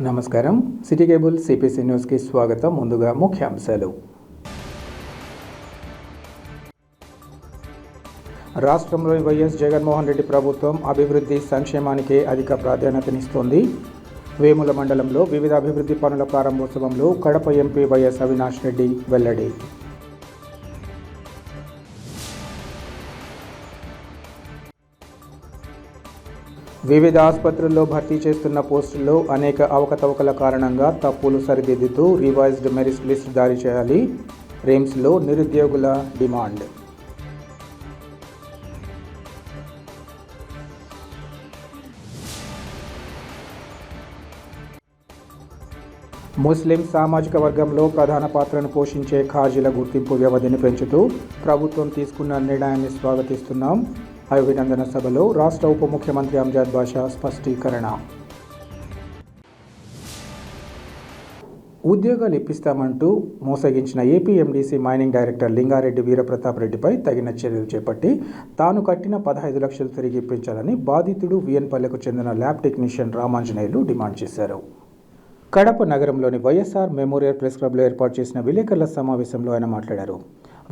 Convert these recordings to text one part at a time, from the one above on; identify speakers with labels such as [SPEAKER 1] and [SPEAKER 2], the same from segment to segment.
[SPEAKER 1] నమస్కారం. City cable CPC న్యూస్కి స్వాగతం. ముందుగా ముఖ్యాంశాలు. రాష్ట్రంలోని వైఎస్ జగన్మోహన్ రెడ్డి ప్రభుత్వం అభివృద్ధి సంక్షేమానికే అధిక ప్రాధాన్యతనిస్తోంది. వేముల మండలంలో వివిధ అభివృద్ధి పనుల ప్రారంభోత్సవంలో కడప ఎంపీ వైఎస్ అవినాష్ రెడ్డి వెల్లడి. వివిధ ఆసుపత్రుల్లో భర్తీ చేస్తున్న పోస్టుల్లో అనేక అవకతవకల కారణంగా తప్పులు సరిదిద్దుతూ రివైజ్డ్ మెరిట్ లిస్ట్ జారీ చేయాలి. రిమ్స్లో నిరుద్యోగుల డిమాండ్. ముస్లిం సామాజిక వర్గంలో ప్రధాన పాత్రను పోషించే ఖాజీల గుర్తింపు వ్యవధిని పెంచుతూ ప్రభుత్వం తీసుకున్న నిర్ణయాన్ని స్వాగతిస్తున్నాం. అభినందన సభలో రాష్ట్ర ఉప ముఖ్యమంత్రి అంజద్ బాషా స్పష్టీకరణ. ఉద్యోగాలు ఇప్పిస్తామంటూ మోసగించిన AP MDC mining director Lingareddy Veerapratap రెడ్డిపై తగిన చర్యలు చేపట్టి తాను కట్టిన 15 లక్షలు తిరిగి ఇప్పించాలని బాధితుడు విఎన్పల్లెకు చెందిన ల్యాబ్ టెక్నీషియన్ రామాంజనేయులు డిమాండ్ చేశారు. కడప నగరంలోని వైఎస్ఆర్ మెమోరియల్ ప్రెస్ క్లబ్లో ఏర్పాటు చేసిన విలేకరుల సమావేశంలో ఆయన మాట్లాడారు.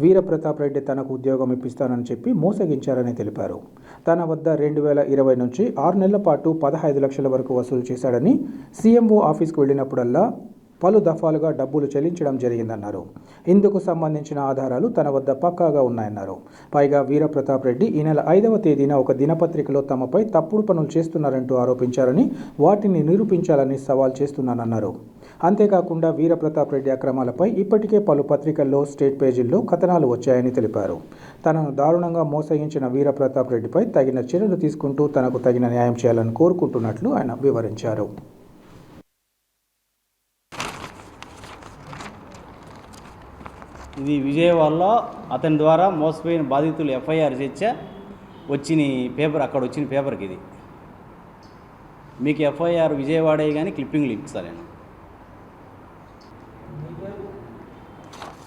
[SPEAKER 1] వీరప్రతాప్ రెడ్డి తనకు ఉద్యోగం ఇప్పిస్తానని చెప్పి మోసగించారని తెలిపారు. తన వద్ద 2020 నుంచి 6 నెలల పాటు 15 లక్షల వరకు వసూలు చేశాడని, సీఎంఓ ఆఫీస్కు వెళ్ళినప్పుడల్లా పలు దఫాలుగా డబ్బులు చెల్లించడం జరిగిందన్నారు. ఇందుకు సంబంధించిన ఆధారాలు తన వద్ద పక్కాగా ఉన్నాయన్నారు. పైగా వీరప్రతాప్ రెడ్డి ఈ నెల 5వ తేదీన ఒక దినపత్రికలో తమపై తప్పుడు పనులు చేస్తున్నారంటూ ఆరోపించారని, వాటిని నిరూపించాలని సవాల్ చేస్తున్నానన్నారు. అంతేకాకుండా వీరప్రతాప్ రెడ్డి అక్రమాలపై ఇప్పటికే పలు పత్రికల్లో స్టేట్ పేజీల్లో కథనాలు వచ్చాయని తెలిపారు. తనను దారుణంగా మోసగించిన వీరప్రతాప్ రెడ్డిపై తగిన చర్యలు తీసుకుంటూ తనకు తగిన న్యాయం చేయాలని కోరుకుంటున్నట్లు ఆయన వివరించారు.
[SPEAKER 2] ఇది విజయవాడలో అతని ద్వారా మోసపోయిన బాధితులు ఎఫ్ఐఆర్ చేర్చా వచ్చిన పేపర్, అక్కడ వచ్చిన పేపర్కి ఇది మీకు ఎఫ్ఐఆర్ విజయవాడే కానీ క్లిప్పింగ్లు ఇస్తాను నేను.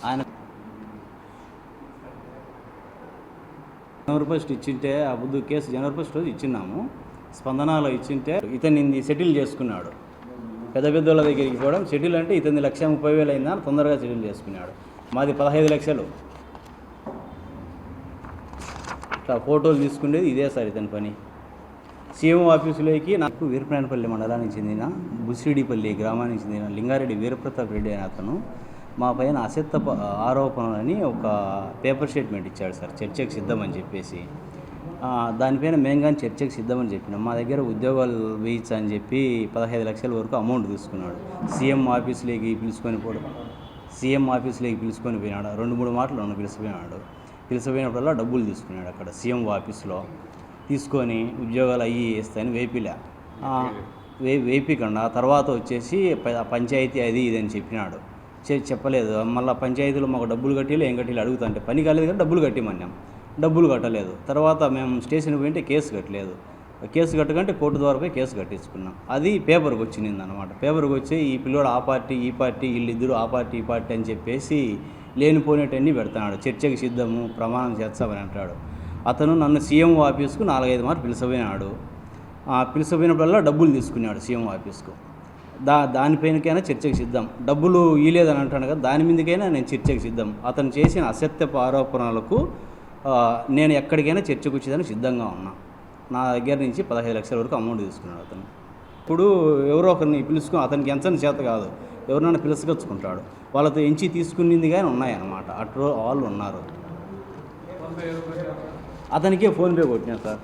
[SPEAKER 2] ఆయన జనవరి 1 ఇచ్చింటే ఆ బుద్ధు కేసు జనవరి 1 రోజు ఇచ్చిన్నాము. స్పందనలో ఇచ్చింటే ఇతన్ని సెటిల్ చేసుకున్నాడు. పెద్ద పెద్దోళ్ళ దగ్గరికి పోవడం సెటిల్ అంటే ఇతని 1,30,000 అయిందని తొందరగా సెటిల్ చేసుకున్నాడు. మాది 15 లక్షలు. ఇట్లా ఫోటోలు తీసుకునేది ఇదే సార్ ఇతని పని. సీఎం ఆఫీసులోకి నాకు వీరప్రాణపల్లి మండలానికి చెందిన బుసిడిపల్లి గ్రామానికి చెందిన లింగారెడ్డి వీరప్రతాప్ రెడ్డి అనే అతను మా పైన అసత్య ఆరోపణలని ఒక పేపర్ స్టేట్మెంట్ ఇచ్చాడు సార్, చర్చకు సిద్ధమని చెప్పేసి. దానిపైన మేము కానీ చర్చకు సిద్ధమని చెప్పినాం. మా దగ్గర ఉద్యోగాలు వేయచ్చు అని చెప్పి 15 లక్షల వరకు అమౌంట్ తీసుకున్నాడు. సీఎం ఆఫీసులోకి పిలుచుకొని పోయినాడు. 2-3 మాటలు నన్ను పిలిచిపోయినప్పుడల్లా డబ్బులు తీసుకున్నాడు. అక్కడ సీఎం ఆఫీస్లో తీసుకొని ఉద్యోగాలు అయ్యి వేస్తాయని వేపికుండా తర్వాత వచ్చేసి పంచాయతీ అది ఇది అని చెప్పినాడు. చెప్పలేదు. మళ్ళీ పంచాయతీలో మాకు డబ్బులు కట్టిలే ఏం కట్టిలే అడుగుతుంటే పని కాలేదు కానీ డబ్బులు కట్టిమన్నాం. డబ్బులు కట్టలేదు. తర్వాత మేము స్టేషన్కి పోయింటే కేసు కట్టలేదు. కేసు కట్టకంటే కోర్టు ద్వారా పోయి కేసు కట్టించుకున్నాం. అది పేపర్కి వచ్చింది అనమాట. పేపర్కి వచ్చి ఈ పిల్లోడు ఆ పార్టీ ఈ పార్టీ వీళ్ళిద్దరు ఆ పార్టీ ఈ పార్టీ అని చెప్పేసి లేనిపోయినట్టన్నీ పెడుతున్నాడు. చర్చకి సిద్ధము ప్రమాణం చేస్తామని అంటాడు. అతను నన్ను సీఎం ఆఫీస్కు 4-5 మార్లు పిలిచిపోయినాడు. పిలిచిపోయినప్పుడల్లా డబ్బులు తీసుకున్నాడు సీఎం ఆఫీస్కు. దానిపైనకైనా చర్చకు సిద్ధం. డబ్బులు ఇవ్వలేదని అంటాడు కదా, దాని మీదకైనా నేను చర్చకు సిద్ధం. అతను చేసిన అసత్యపు ఆరోపణలకు నేను ఎక్కడికైనా చర్చకు వచ్చేదానికి సిద్ధంగా ఉన్నా. నా దగ్గర నుంచి 15 లక్షల వరకు అమౌంట్ తీసుకున్నాడు అతను. ఇప్పుడు ఎవరో ఒకరిని పిలుచుకుని అతనికి ఎంచని చేత కాదు, ఎవరినైనా పిలుచుకొచ్చుకుంటాడు. వాళ్ళతో ఎంచి తీసుకునింది కానీ ఉన్నాయన్నమాట. అటు వాళ్ళు ఉన్నారు. అతనికే ఫోన్పే కొట్టినా సార్.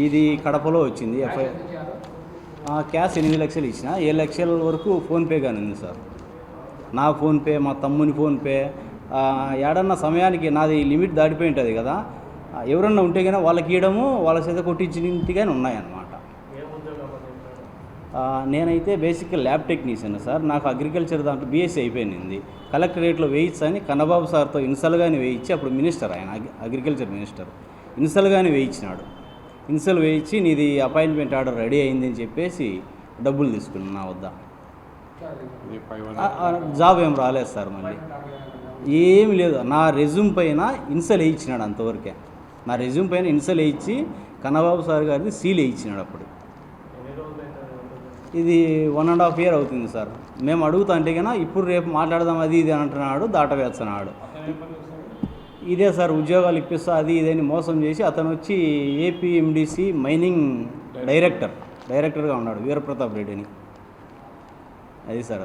[SPEAKER 2] ఇది కడపలో వచ్చింది ఎఫ్ఐఆర్. క్యాష్ 8 లక్షలు ఇచ్చిన, 7 లక్షల వరకు ఫోన్పే కానీ ఉంది సార్. నా ఫోన్పే, మా తమ్ముని ఫోన్పే. ఏడన్నా సమయానికి నాది లిమిట్ దాటిపోయి ఉంటుంది కదా, ఎవరన్నా ఉంటే కానీ వాళ్ళకి ఇవ్వడము, వాళ్ళ చేత కొట్టించినట్టు కానీ ఉన్నాయన్నమాట. నేనైతే బేసిక్గా ల్యాబ్ టెక్నీషియన్ సార్. నాకు అగ్రికల్చర్ దాంట్లో బీఎస్సీ అయిపోయింది. కలెక్టరేట్లో వేయించని కన్నబాబు సార్తో ఇన్సల్గానే వేయించి, అప్పుడు మినిస్టర్ ఆయన అగ్రికల్చర్ మినిస్టర్, ఇన్సల్గానే వేయించినాడు. ఇన్సల్ వేయించి నీది అపాయింట్మెంట్ ఆర్డర్ రెడీ అయింది అని చెప్పేసి డబ్బులు తీసుకున్నాను నా వద్ద. జాబ్ ఏం రాలేదు సార్. మళ్ళీ ఏమి లేదు. నా రెజ్యూమ్ పైన ఇన్సల్ వేయించినాడు అంతవరకే. నా రెజ్యూమ్ పైన ఇన్సల్ వేయించి కన్నబాబు సార్ గారిది సీల్ వేయించినాడు. అప్పుడు ఇది 1.5 year అవుతుంది సార్. మేము అడుగుతా అంటే కన్నా ఇప్పుడు రేపు మాట్లాడదాం అది ఇది అంటున్నాడు, దాటవేస్తున్నాడు. ఇదే సార్ ఉద్యోగాలు ఇప్పిస్తా అది ఇదని మోసం చేసి అతను వచ్చి ఏపీఎండిసి మైనింగ్ డైరెక్టర్గా ఉన్నాడు వీరప్రతాప్ రెడ్డిని. అది సార్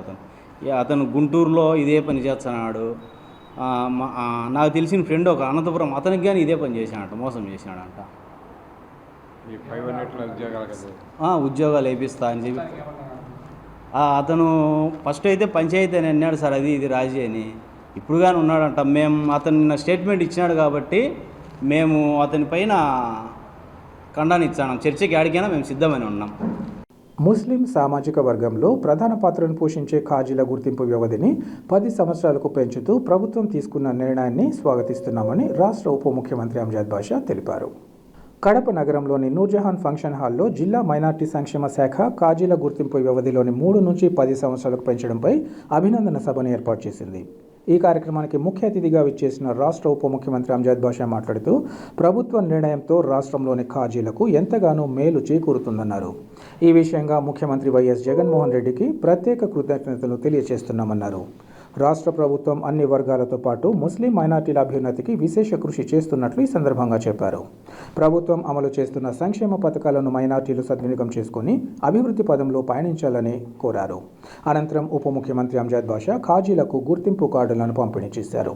[SPEAKER 2] అతను గుంటూరులో ఇదే పని చేస్తున్నాడు. నాకు తెలిసిన ఫ్రెండ్ ఒక అనంతపురం అతనికి కానీ ఇదే పని చేసినాడంట, మోసం చేసినాడంట. ఉద్యోగాలు వేపిస్తా అని చెప్పి అతను ఫస్ట్ అయితే పంచాయతీ అని అన్నాడు సార్, అది ఇది రాజీ అని. ఇప్పుడు కానీ ఉన్నాడంట. మేము అతను స్టేట్మెంట్ ఇచ్చినాడు కాబట్టి మేము అతని పైన ఖండాన్ని ఇచ్చాను. చర్చకి ఆడికైనా మేము సిద్ధమని ఉన్నాం.
[SPEAKER 1] ముస్లిం సామాజిక వర్గంలో ప్రధాన పాత్రను పోషించే ఖాజీల గుర్తింపు వ్యవధిని 10 సంవత్సరాలకు పెంచుతూ ప్రభుత్వం తీసుకున్న నిర్ణయాన్ని స్వాగతిస్తున్నామని రాష్ట్ర ఉప ముఖ్యమంత్రి అంజద్ బాషా తెలిపారు. కడప నగరంలోని నూర్జహాన్ ఫంక్షన్ హాల్లో జిల్లా మైనార్టీ సంక్షేమ శాఖ ఖాజీల గుర్తింపు వ్యవధిలోని 3 నుంచి 10 సంవత్సరాలకు పెంచడంపై అభినందన సభను ఏర్పాటు చేసింది. ఈ కార్యక్రమానికి ముఖ్య అతిథిగా విచ్చేసిన రాష్ట్ర ఉప ముఖ్యమంత్రి అంజద్ బాషా మాట్లాడుతూ ప్రభుత్వ నిర్ణయంతో రాష్ట్రంలోని ఖాజీలకు ఎంతగానో మేలు చేకూరుతుందన్నారు. ఈ విషయంగా ముఖ్యమంత్రి వైఎస్ జగన్మోహన్ రెడ్డికి ప్రత్యేక కృతజ్ఞతలు తెలియజేస్తున్నామన్నారు. రాష్ట్ర ప్రభుత్వం అన్ని వర్గాలతో పాటు ముస్లిం మైనార్టీల అభ్యున్నతికి విశేష కృషి చేస్తున్నట్లు ఈ సందర్భంగా చెప్పారు. ప్రభుత్వం అమలు చేస్తున్న సంక్షేమ పథకాలను మైనార్టీలు సద్వినియోగం చేసుకుని అభివృద్ధి పదంలో పయనించాలని కోరారు. అనంతరం ఉప ముఖ్యమంత్రి అంజద్ బాషా ఖాజీలకు గుర్తింపు కార్డులను పంపిణీ చేశారు.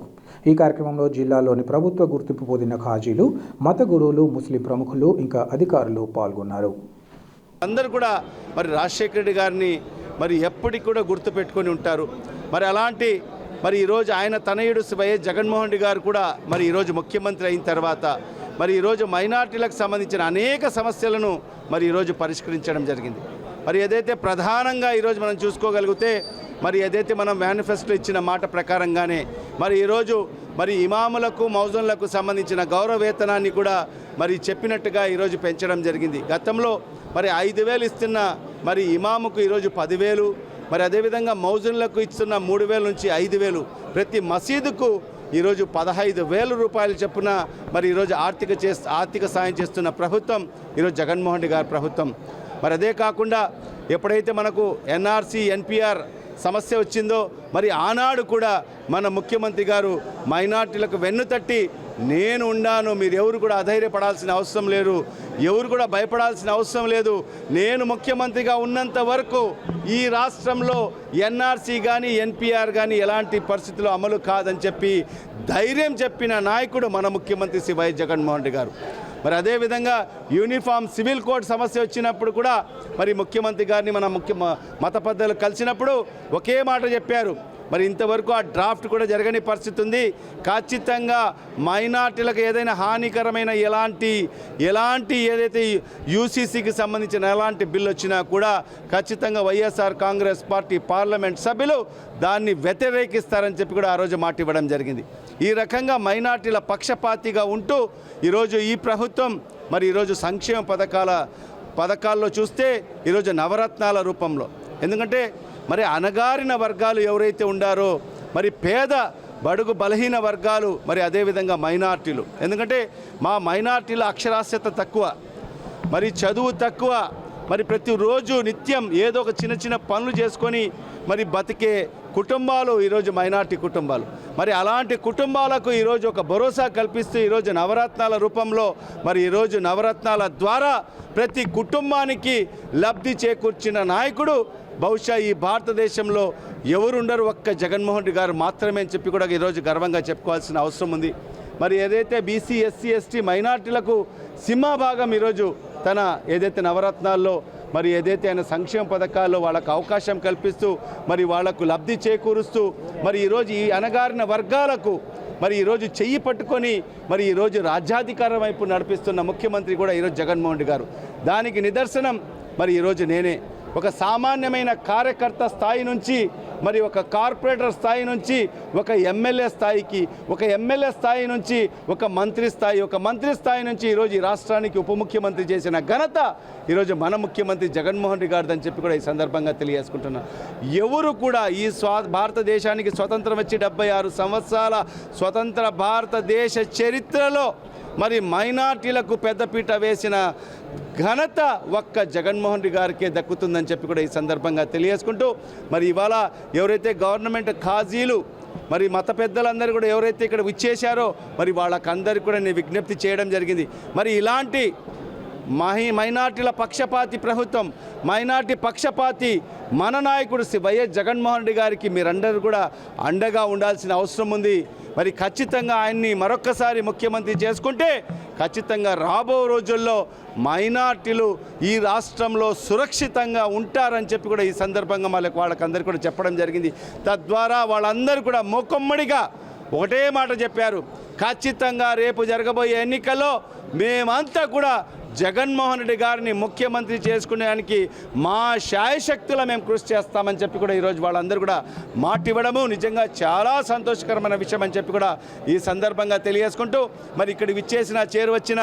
[SPEAKER 1] ఈ కార్యక్రమంలో జిల్లాలోని ప్రభుత్వ గుర్తింపు పొందిన ఖాజీలు, మత గురువులు, ముస్లిం ప్రముఖులు ఇంకా అధికారులు పాల్గొన్నారు.
[SPEAKER 3] అందరూ కూడా మరి రాజశేఖర రెడ్డి గారిని మరి ఎప్పటికి కూడా గుర్తుపెట్టుకొని ఉంటారు. మరి అలాంటి మరి ఈరోజు ఆయన తనయుడు వైఎస్ జగన్మోహన్ రెడ్డి గారు కూడా మరి ఈరోజు ముఖ్యమంత్రి అయిన తర్వాత మరి ఈరోజు మైనార్టీలకు సంబంధించిన అనేక సమస్యలను మరి ఈరోజు పరిష్కరించడం జరిగింది. మరి ఏదైతే ప్రధానంగా ఈరోజు మనం చూసుకోగలిగితే మరి ఏదైతే మనం మేనిఫెస్టో ఇచ్చిన మాట ప్రకారంగానే మరి ఈరోజు మరి ఇమాములకు మౌజన్లకు సంబంధించిన గౌరవ వేతనాన్ని కూడా మరి చెప్పినట్టుగా ఈరోజు పెంచడం జరిగింది. గతంలో మరి 5,000 ఇస్తున్న మరి ఇమాముకు ఈరోజు 10,000, మరి అదేవిధంగా మౌజన్లకు ఇస్తున్న 3,000 నుంచి 5,000, ప్రతి మసీదుకు ఈరోజు 15,000 రూపాయలు చొప్పున మరి ఈరోజు ఆర్థిక సాయం చేస్తున్న ప్రభుత్వం ఈరోజు జగన్మోహన్ రెడ్డి గారి ప్రభుత్వం. మరి అదే కాకుండా ఎప్పుడైతే మనకు ఎన్ఆర్సీ ఎన్పిఆర్ సమస్య వచ్చిందో మరి ఆనాడు కూడా మన ముఖ్యమంత్రి గారు మైనార్టీలకు వెన్నుతట్టి నేను ఉన్నాను, మీరు ఎవరు కూడా అధైర్యపడాల్సిన అవసరం లేదు, ఎవరు కూడా భయపడాల్సిన అవసరం లేదు, నేను ముఖ్యమంత్రిగా ఉన్నంత వరకు ఈ రాష్ట్రంలో ఎన్ఆర్సీ కానీ ఎన్పిఆర్ కానీ ఎలాంటి పరిస్థితుల్లో అమలు కాదని చెప్పి ధైర్యం చెప్పిన నాయకుడు మన ముఖ్యమంత్రి శ్రీ వైఎస్ జగన్మోహన్ రెడ్డి గారు. మరి అదేవిధంగా యూనిఫామ్ సివిల్ కోడ్ సమస్య వచ్చినప్పుడు కూడా మరి ముఖ్యమంత్రి గారిని మన మత పెద్దలు కలిసినప్పుడు ఒకే మాట చెప్పారు. మరి ఇంతవరకు ఆ డ్రాఫ్ట్ కూడా జరగని పరిస్థితి ఉంది. ఖచ్చితంగా మైనార్టీలకు ఏదైనా హానికరమైన ఎలాంటి ఏదైతే యూసీసీకి సంబంధించిన ఎలాంటి బిల్లు వచ్చినా కూడా ఖచ్చితంగా వైఎస్ఆర్ కాంగ్రెస్ పార్టీ పార్లమెంట్ సభ్యులు దాన్ని వ్యతిరేకిస్తారని చెప్పి కూడా ఆ రోజు మాట ఇవ్వడం జరిగింది. ఈ రకంగా మైనార్టీల పక్షపాతిగా ఉంటూ ఈరోజు ఈ ప్రభుత్వం మరి ఈరోజు సంక్షేమ పథకాల్లో చూస్తే ఈరోజు నవరత్నాల రూపంలో, ఎందుకంటే మరి అణగారిన వర్గాలు ఎవరైతే ఉండారో మరి పేద బడుగు బలహీన వర్గాలు మరి అదేవిధంగా మైనార్టీలు, ఎందుకంటే మా మైనార్టీల అక్షరాస్యత తక్కువ, మరి చదువు తక్కువ, మరి ప్రతిరోజు నిత్యం ఏదో ఒక చిన్న పనులు చేసుకొని మరి బతికే కుటుంబాలు ఈరోజు మైనార్టీ కుటుంబాలు. మరి అలాంటి కుటుంబాలకు ఈరోజు ఒక భరోసా కల్పిస్తూ ఈరోజు నవరత్నాల రూపంలో మరి ఈరోజు నవరత్నాల ద్వారా ప్రతి కుటుంబానికి లబ్ధి చేకూర్చిన నాయకుడు బహుశా ఈ భారతదేశంలో ఎవరుండరు, ఒక్క జగన్మోహన్ రెడ్డి గారు మాత్రమే అని చెప్పి కూడా ఈరోజు గర్వంగా చెప్పుకోవాల్సిన అవసరం ఉంది. మరి ఏదైతే బీసీ ఎస్సీ ఎస్టీ మైనార్టీలకు సింహభాగం ఈరోజు తన ఏదైతే నవరత్నాల్లో మరి ఏదైతే ఆయన సంక్షేమ పథకాల్లో వాళ్ళకు అవకాశం కల్పిస్తూ మరి వాళ్లకు లబ్ధి చేకూరుస్తూ మరి ఈరోజు ఈ అణగారిన వర్గాలకు మరి ఈరోజు చెయ్యి పట్టుకొని మరి ఈరోజు రాజ్యాధికారం వైపు నడిపిస్తున్న ముఖ్యమంత్రి కూడా ఈరోజు జగన్మోహన్ రెడ్డి గారు. దానికి నిదర్శనం మరి ఈరోజు నేనే. ఒక సామాన్యమైన కార్యకర్త స్థాయి నుంచి మరి ఒక కార్పొరేటర్ స్థాయి నుంచి ఒక ఎమ్మెల్యే స్థాయికి, ఒక ఎమ్మెల్యే స్థాయి నుంచి ఒక మంత్రి స్థాయి నుంచి ఈరోజు ఈ రాష్ట్రానికి ఉప ముఖ్యమంత్రి చేసిన ఘనత ఈరోజు మన ముఖ్యమంత్రి జగన్మోహన్ రెడ్డి గారిదని చెప్పి కూడా ఈ సందర్భంగా తెలియజేసుకుంటున్నాను. ఎవరు కూడా ఈ భారతదేశానికి స్వతంత్రం వచ్చి 76 సంవత్సరాల స్వతంత్ర భారతదేశ చరిత్రలో మరి మైనార్టీలకు పెద్దపీట వేసిన ఘనత ఒక్క జగన్మోహన్ రెడ్డి గారికే దక్కుతుందని చెప్పి కూడా ఈ సందర్భంగా తెలియజేసుకుంటూ మరి ఇవాళ ఎవరైతే గవర్నమెంట్ ఖాజీలు మరి మత పెద్దలందరూ కూడా ఎవరైతే ఇక్కడ విచ్చేశారో మరి వాళ్ళకందరికీ కూడా నేను విజ్ఞప్తి చేయడం జరిగింది. మరి ఇలాంటి మైనార్టీల పక్షపాతి ప్రభుత్వం, మైనార్టీ పక్షపాతి మన నాయకుడు వైఎస్ జగన్మోహన్ రెడ్డి గారికి మీరందరూ కూడా అండగా ఉండాల్సిన అవసరం ఉంది. మరి ఖచ్చితంగా ఆయన్ని మరొక్కసారి ముఖ్యమంత్రి చేసుకుంటే ఖచ్చితంగా రాబో రోజుల్లో మైనార్టీలు ఈ రాష్ట్రంలో సురక్షితంగా ఉంటారని చెప్పి కూడా ఈ సందర్భంగా వాళ్ళకందరికీ కూడా చెప్పడం జరిగింది. తద్వారా వాళ్ళందరూ కూడా మూకుమ్మడిగా ఒకటే మాట చెప్పారు, ఖచ్చితంగా రేపు జరగబోయే ఎన్నికల్లో మేమంతా కూడా జగన్మోహన్ రెడ్డి గారిని ముఖ్యమంత్రి చేసుకునేదానికి మా శాయశక్తుల మేము కృషి చేస్తామని చెప్పి కూడా ఈరోజు వాళ్ళందరూ కూడా మాట ఇవ్వడము నిజంగా చాలా సంతోషకరమైన విషయం అని చెప్పి కూడా ఈ సందర్భంగా తెలియజేసుకుంటూ మరి ఇక్కడ చేరువచ్చిన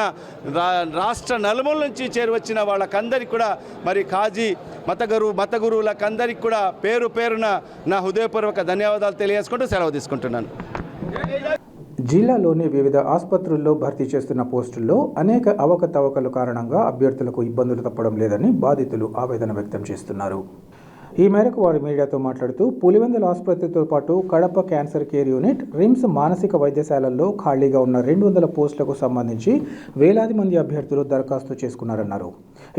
[SPEAKER 3] రాష్ట్ర నలుమూల నుంచి చేరువచ్చిన వాళ్ళకందరికీ కూడా మరి ఖాజీ మత గురువులకందరికీ కూడా పేరు పేరున నా హృదయపూర్వక ధన్యవాదాలు తెలియజేసుకుంటూ సెలవు తీసుకుంటున్నాను.
[SPEAKER 1] జిల్లాలోని వివిధ ఆసుపత్రుల్లో భర్తీ చేస్తున్న పోస్టుల్లో అనేక అవకతవకల కారణంగా అభ్యర్థులకు ఇబ్బందులు తప్పడం లేదని బాధితులు ఆవేదన వ్యక్తం చేస్తున్నారు. ఈ మేరకు వారు మీడియాతో మాట్లాడుతూ పులివెందుల ఆసుపత్రితో పాటు Kadapa cancer care unit, RIMS మానసిక వైద్యశాలల్లో ఖాళీగా ఉన్న 200 పోస్టులకు సంబంధించి వేలాది మంది అభ్యర్థులు దరఖాస్తు చేసుకున్నారన్నారు.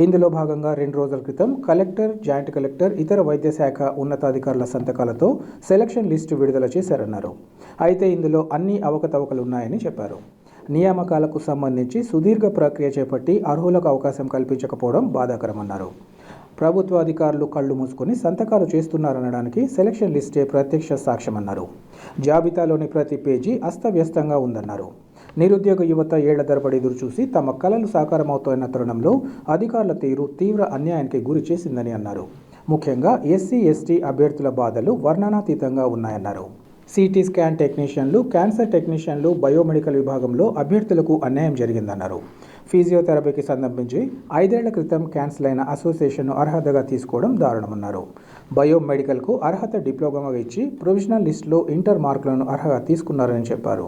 [SPEAKER 1] ఇందులో భాగంగా 2 రోజుల క్రితం కలెక్టర్, జాయింట్ కలెక్టర్, ఇతర వైద్య శాఖ ఉన్నతాధికారుల సంతకాలతో సెలక్షన్ లిస్టు విడుదల చేశారన్నారు. అయితే ఇందులో అన్ని అవకతవకలున్నాయని చెప్పారు. నియామకాలకు సంబంధించి సుదీర్ఘ ప్రక్రియ చేపట్టి అర్హులకు అవకాశం కల్పించకపోవడం బాధాకరమన్నారు. ప్రభుత్వ అధికారులు కళ్లు మూసుకొని సంతకాలు చేస్తున్నారనడానికి సెలక్షన్ లిస్టే ప్రత్యక్ష సాక్ష్యమన్నారు. జాబితాలోని ప్రతి పేజీ అస్తవ్యస్తంగా ఉందన్నారు. నిరుద్యోగ యువత ఏళ్ల తరబడి ఎదురుచూసి తమ కలలు సాకారమవుతున్న తరుణంలో అధికారుల తీరు తీవ్ర అన్యాయానికి గురి చేసిందని అన్నారు. ముఖ్యంగా ఎస్సీ, ఎస్టీ అభ్యర్థుల బాధలు వర్ణనాతీతంగా ఉన్నాయన్నారు. సిటీ స్కాన్ టెక్నీషియన్లు, క్యాన్సర్ టెక్నీషియన్లు, బయోమెడికల్ విభాగంలో అభ్యర్థులకు అన్యాయం జరిగిందన్నారు. ఫిజియోథెరపీకి సంబంధించి 5 ఏళ్ల క్రితం క్యాన్సిల్ అయిన అసోసియేషన్ను అర్హతగా తీసుకోవడం దారుణమన్నారు. బయోమెడికల్కు అర్హత డిప్లొమా ఇచ్చి ప్రొవిజనల్ లిస్టులో ఇంటర్ మార్కులను అర్హత తీసుకున్నారని చెప్పారు.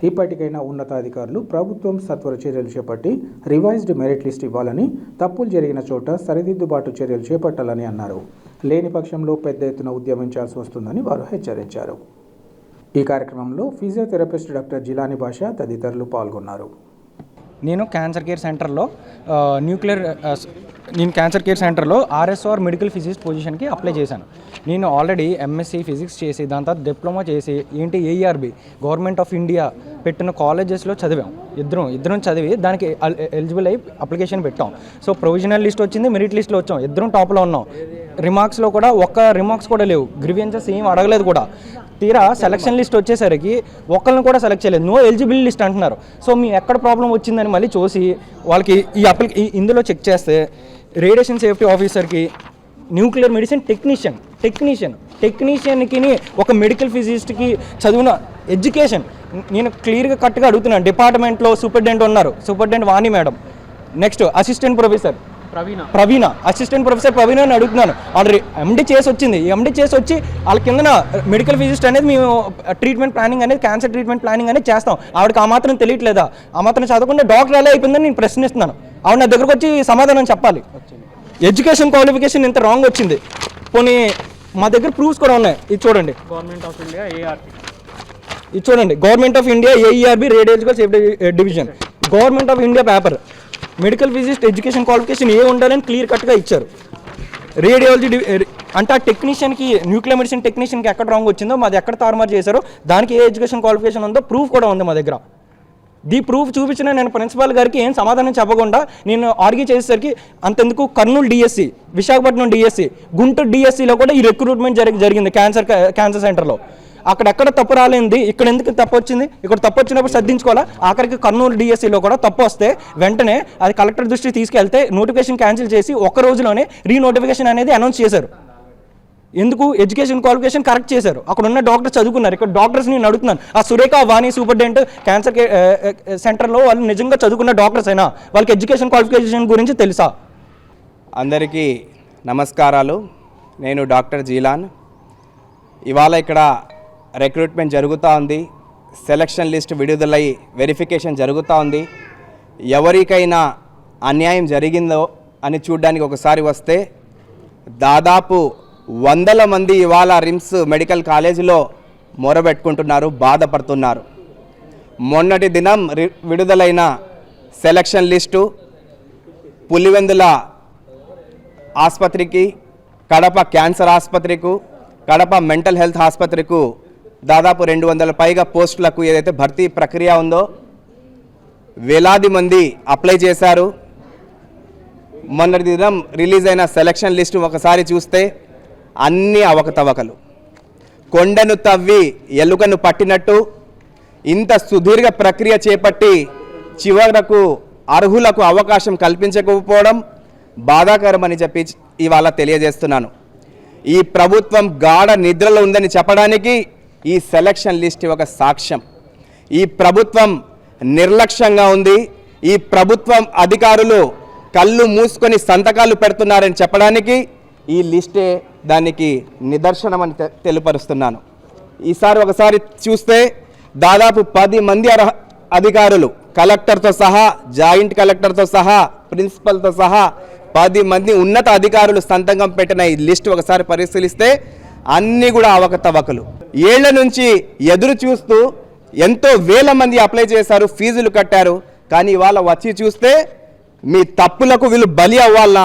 [SPEAKER 1] ఇప్పటికైనా ఉన్నతాధికారులు ప్రభుత్వం సత్వర చర్యలు చేపట్టి రివైజ్డ్ మెరిట్ లిస్ట్ ఇవ్వాలని, తప్పులు జరిగిన చోట సరిదిద్దుబాటు చర్యలు చేపట్టాలని అన్నారు. లేని పక్షంలో పెద్ద ఎత్తున ఉద్యమించాల్సి వస్తుందని వారు హెచ్చరించారు. ఈ కార్యక్రమంలో ఫిజియోథెరపిస్ట్ డాక్టర్ జిలానీ బాషా తదితరులు పాల్గొన్నారు.
[SPEAKER 4] నేను క్యాన్సర్ కేర్ సెంటర్లో RSR మెడికల్ ఫిజిక్స్ పొజిషన్కి అప్లై చేశాను. నేను ఆల్రెడీ MSc ఫిజిక్స్ చేసి దాని తర్వాత డిప్లొమా చేసి AERB గవర్నమెంట్ ఆఫ్ ఇండియా పెట్టిన కాలేజెస్లో చదివాం. ఇద్దరం చదివి దానికి ఎలిజిబుల్ అయ్యి అప్లికేషన్ పెట్టాం. సో ప్రొవిజనల్ లిస్ట్ వచ్చింది, మెరిట్ లిస్ట్లో వచ్చాం. ఇద్దరం టాప్లో ఉన్నాం. రిమార్క్స్లో కూడా ఒక్క రిమార్క్స్ కూడా లేవు, గ్రీవియన్సెస్ ఏం అడగలేదు కూడా. తీరా సెలక్షన్ లిస్ట్ వచ్చేసరికి ఒక్కరిని కూడా సెలెక్ట్ చేయలేదు, నో ఎలిజిబుల్ లిస్ట్ అంటున్నారు. సో మీ ఎక్కడ ప్రాబ్లం వచ్చిందని మళ్ళీ చూసి వాళ్ళకి ఇందులో చెక్ చేస్తే రేడియేషన్ సేఫ్టీ ఆఫీసర్కి, న్యూక్లియర్ మెడిసిన్ టెక్నీషియన్కి ఒక మెడికల్ ఫిజిసిస్ట్కి చదివిన ఎడ్యుకేషన్ నేను క్లియర్గా కరెక్ట్గా అడుగుతున్నాను. డిపార్ట్మెంట్లో సూపరింటెండెంట్ ఉన్నారు, సూపరింటెండెంట్ వాణి మేడం. నెక్స్ట్ అసిస్టెంట్ ప్రొఫెసర్ ప్రవీణ, అసిస్టెంట్ ప్రొఫెసర్ ప్రవీణ అని అడుగుతున్నాను. ఆల్రెడీ MD చేసి వచ్చింది. MD చేసి వచ్చి వాళ్ళ కింద మెడికల్ ఫిజిస్ట్ అనేది మేము ట్రీట్మెంట్ ప్లానింగ్ అనేది, క్యాన్సర్ ట్రీట్మెంట్ ప్లానింగ్ అనేది చేస్తాం. ఆవిడకి ఆ మాత్రం తెలియట్లేదా? ఆ మాత్రం చదవకుండా డాక్టర్ ఎలా అయిపోయిందని నేను ప్రశ్నిస్తున్నాను. ఆవిడ నా దగ్గరకు వచ్చి సమాధానం చెప్పాలి. ఎడ్యుకేషన్ క్వాలిఫికేషన్ ఇంత రాంగ్ వచ్చింది. పోనీ మా దగ్గర ప్రూఫ్స్ కూడా ఉన్నాయి. ఇది చూడండి, government of India AERB radiological safety division, government of India paper, medical physicist education qualification ఉండాలని క్లియర్ కట్గా ఇచ్చారు. రేడియాలజీ అంటే ఆ టెక్నీషియన్కి, న్యూక్లియర్ మెడిసిన్ టెక్నీషియన్కి ఎక్కడ రాంగ్ వచ్చిందో, మాది ఎక్కడ తారుమారు చేశారో దానికి ఏ ఎడ్యుకేషన్ క్వాలిఫికేషన్ ఉందో ప్రూఫ్ కూడా ఉంది మా దగ్గర. ప్రూఫ్ చూపించిన నేను ప్రిన్సిపాల్ గారికి ఏం సమాధానం చెప్పకుండా నేను ఆర్గ్యూ చేసేసరికి అంతెందుకు కర్నూలు DSC, విశాఖపట్నం DSC, గుంటూరు DSCలో కూడా ఈ రిక్రూట్మెంట్ జరిగింది క్యాన్సర్ సెంటర్లో. అక్కడెక్కడ తప్పు రాలేంది, ఇక్కడ ఎందుకు తప్పు వచ్చింది? ఇక్కడ తప్పు వచ్చినప్పుడు సర్దించుకోవాలా? ఆఖరికి కర్నూలు DSCలో కూడా తప్పు వస్తే వెంటనే అది కలెక్టర్ దృష్టికి తీసుకెళ్తే నోటిఫికేషన్ క్యాన్సిల్ చేసి ఒక్క రోజులోనే రీనోటిఫికేషన్ అనేది అనౌన్స్ చేశారు. ఎందుకు? ఎడ్యుకేషన్ క్వాలిఫికేషన్ కరెక్ట్ చేశారు. అక్కడ ఉన్న డాక్టర్స్ చదువుకున్నారు. ఇక్కడ డాక్టర్స్ నేను అడుగుతున్నాను, ఆ సురేఖ వాణి సూపరింటెండెంట్ క్యాన్సర్ సెంటర్లో వాళ్ళు నిజంగా చదువుకున్న డాక్టర్స్ అయినా వాళ్ళకి ఎడ్యుకేషన్ క్వాలిఫికేషన్ గురించి తెలుసా?
[SPEAKER 5] అందరికీ నమస్కారాలు. నేను డాక్టర్ జీలాన్. ఇవాళ ఇక్కడ రిక్రూట్మెంట్ జరుగుతూ ఉంది. సెలక్షన్ లిస్ట్ విడుదలై వెరిఫికేషన్ జరుగుతూ ఉంది. ఎవరికైనా అన్యాయం జరిగిందో అని చూడడానికి ఒకసారి వస్తే దాదాపు 100 మంది ఇవాళ రిమ్స్ మెడికల్ కాలేజీలో మొరబెట్టుకుంటున్నారు, బాధపడుతున్నారు. మొన్నటి దినం విడుదలైన సెలక్షన్ లిస్టు పులివెందుల ఆసుపత్రికి, కడప క్యాన్సర్ ఆసుపత్రికి, కడప మెంటల్ హెల్త్ ఆసుపత్రికి దాదాపు 200 పైగా పోస్టులకు ఏదైతే భర్తీ ప్రక్రియ ఉందో వేలాది మంది అప్లై చేశారు. మొన్నటి దినం రిలీజ్ అయిన సెలక్షన్ లిస్టు ఒకసారి చూస్తే అన్ని అవకతవకలు. కొండను తవ్వి ఎలుకను పట్టినట్టు ఇంత సుదీర్ఘ ప్రక్రియ చేపట్టి చివరకు అర్హులకు అవకాశం కల్పించకపోవడం బాధాకరమని చెప్పి ఇవాళ తెలియజేస్తున్నాను. ఈ ప్రభుత్వం గాఢ నిద్రలో ఉందని చెప్పడానికి ఈ సెలక్షన్ లిస్ట్ ఒక సాక్ష్యం. ఈ ప్రభుత్వం నిర్లక్ష్యంగా ఉంది. ఈ ప్రభుత్వం అధికారులు కళ్ళు మూసుకొని సంతకాలు పెడుతున్నారని చెప్పడానికి ఈ లిస్టే దానికి నిదర్శనమని తెలుపరుస్తున్నాను. ఈసారి ఒకసారి చూస్తే దాదాపు 10 మంది అధికారులు, కలెక్టర్తో సహా, జాయింట్ కలెక్టర్తో సహా, ప్రిన్సిపల్తో సహా 10 మంది ఉన్నత అధికారులు సంతకం పెట్టిన ఈ లిస్ట్ ఒకసారి పరిశీలిస్తే అన్నీ కూడా అవకతవకలు. ఏళ్ల నుంచి ఎదురు చూస్తూ ఎంతో వేల మంది అప్లై చేశారు, ఫీజులు కట్టారు. కానీ ఇవాళ వచ్చి చూస్తే మీ తప్పులకు వీళ్ళు బలి అవ్వాలనా,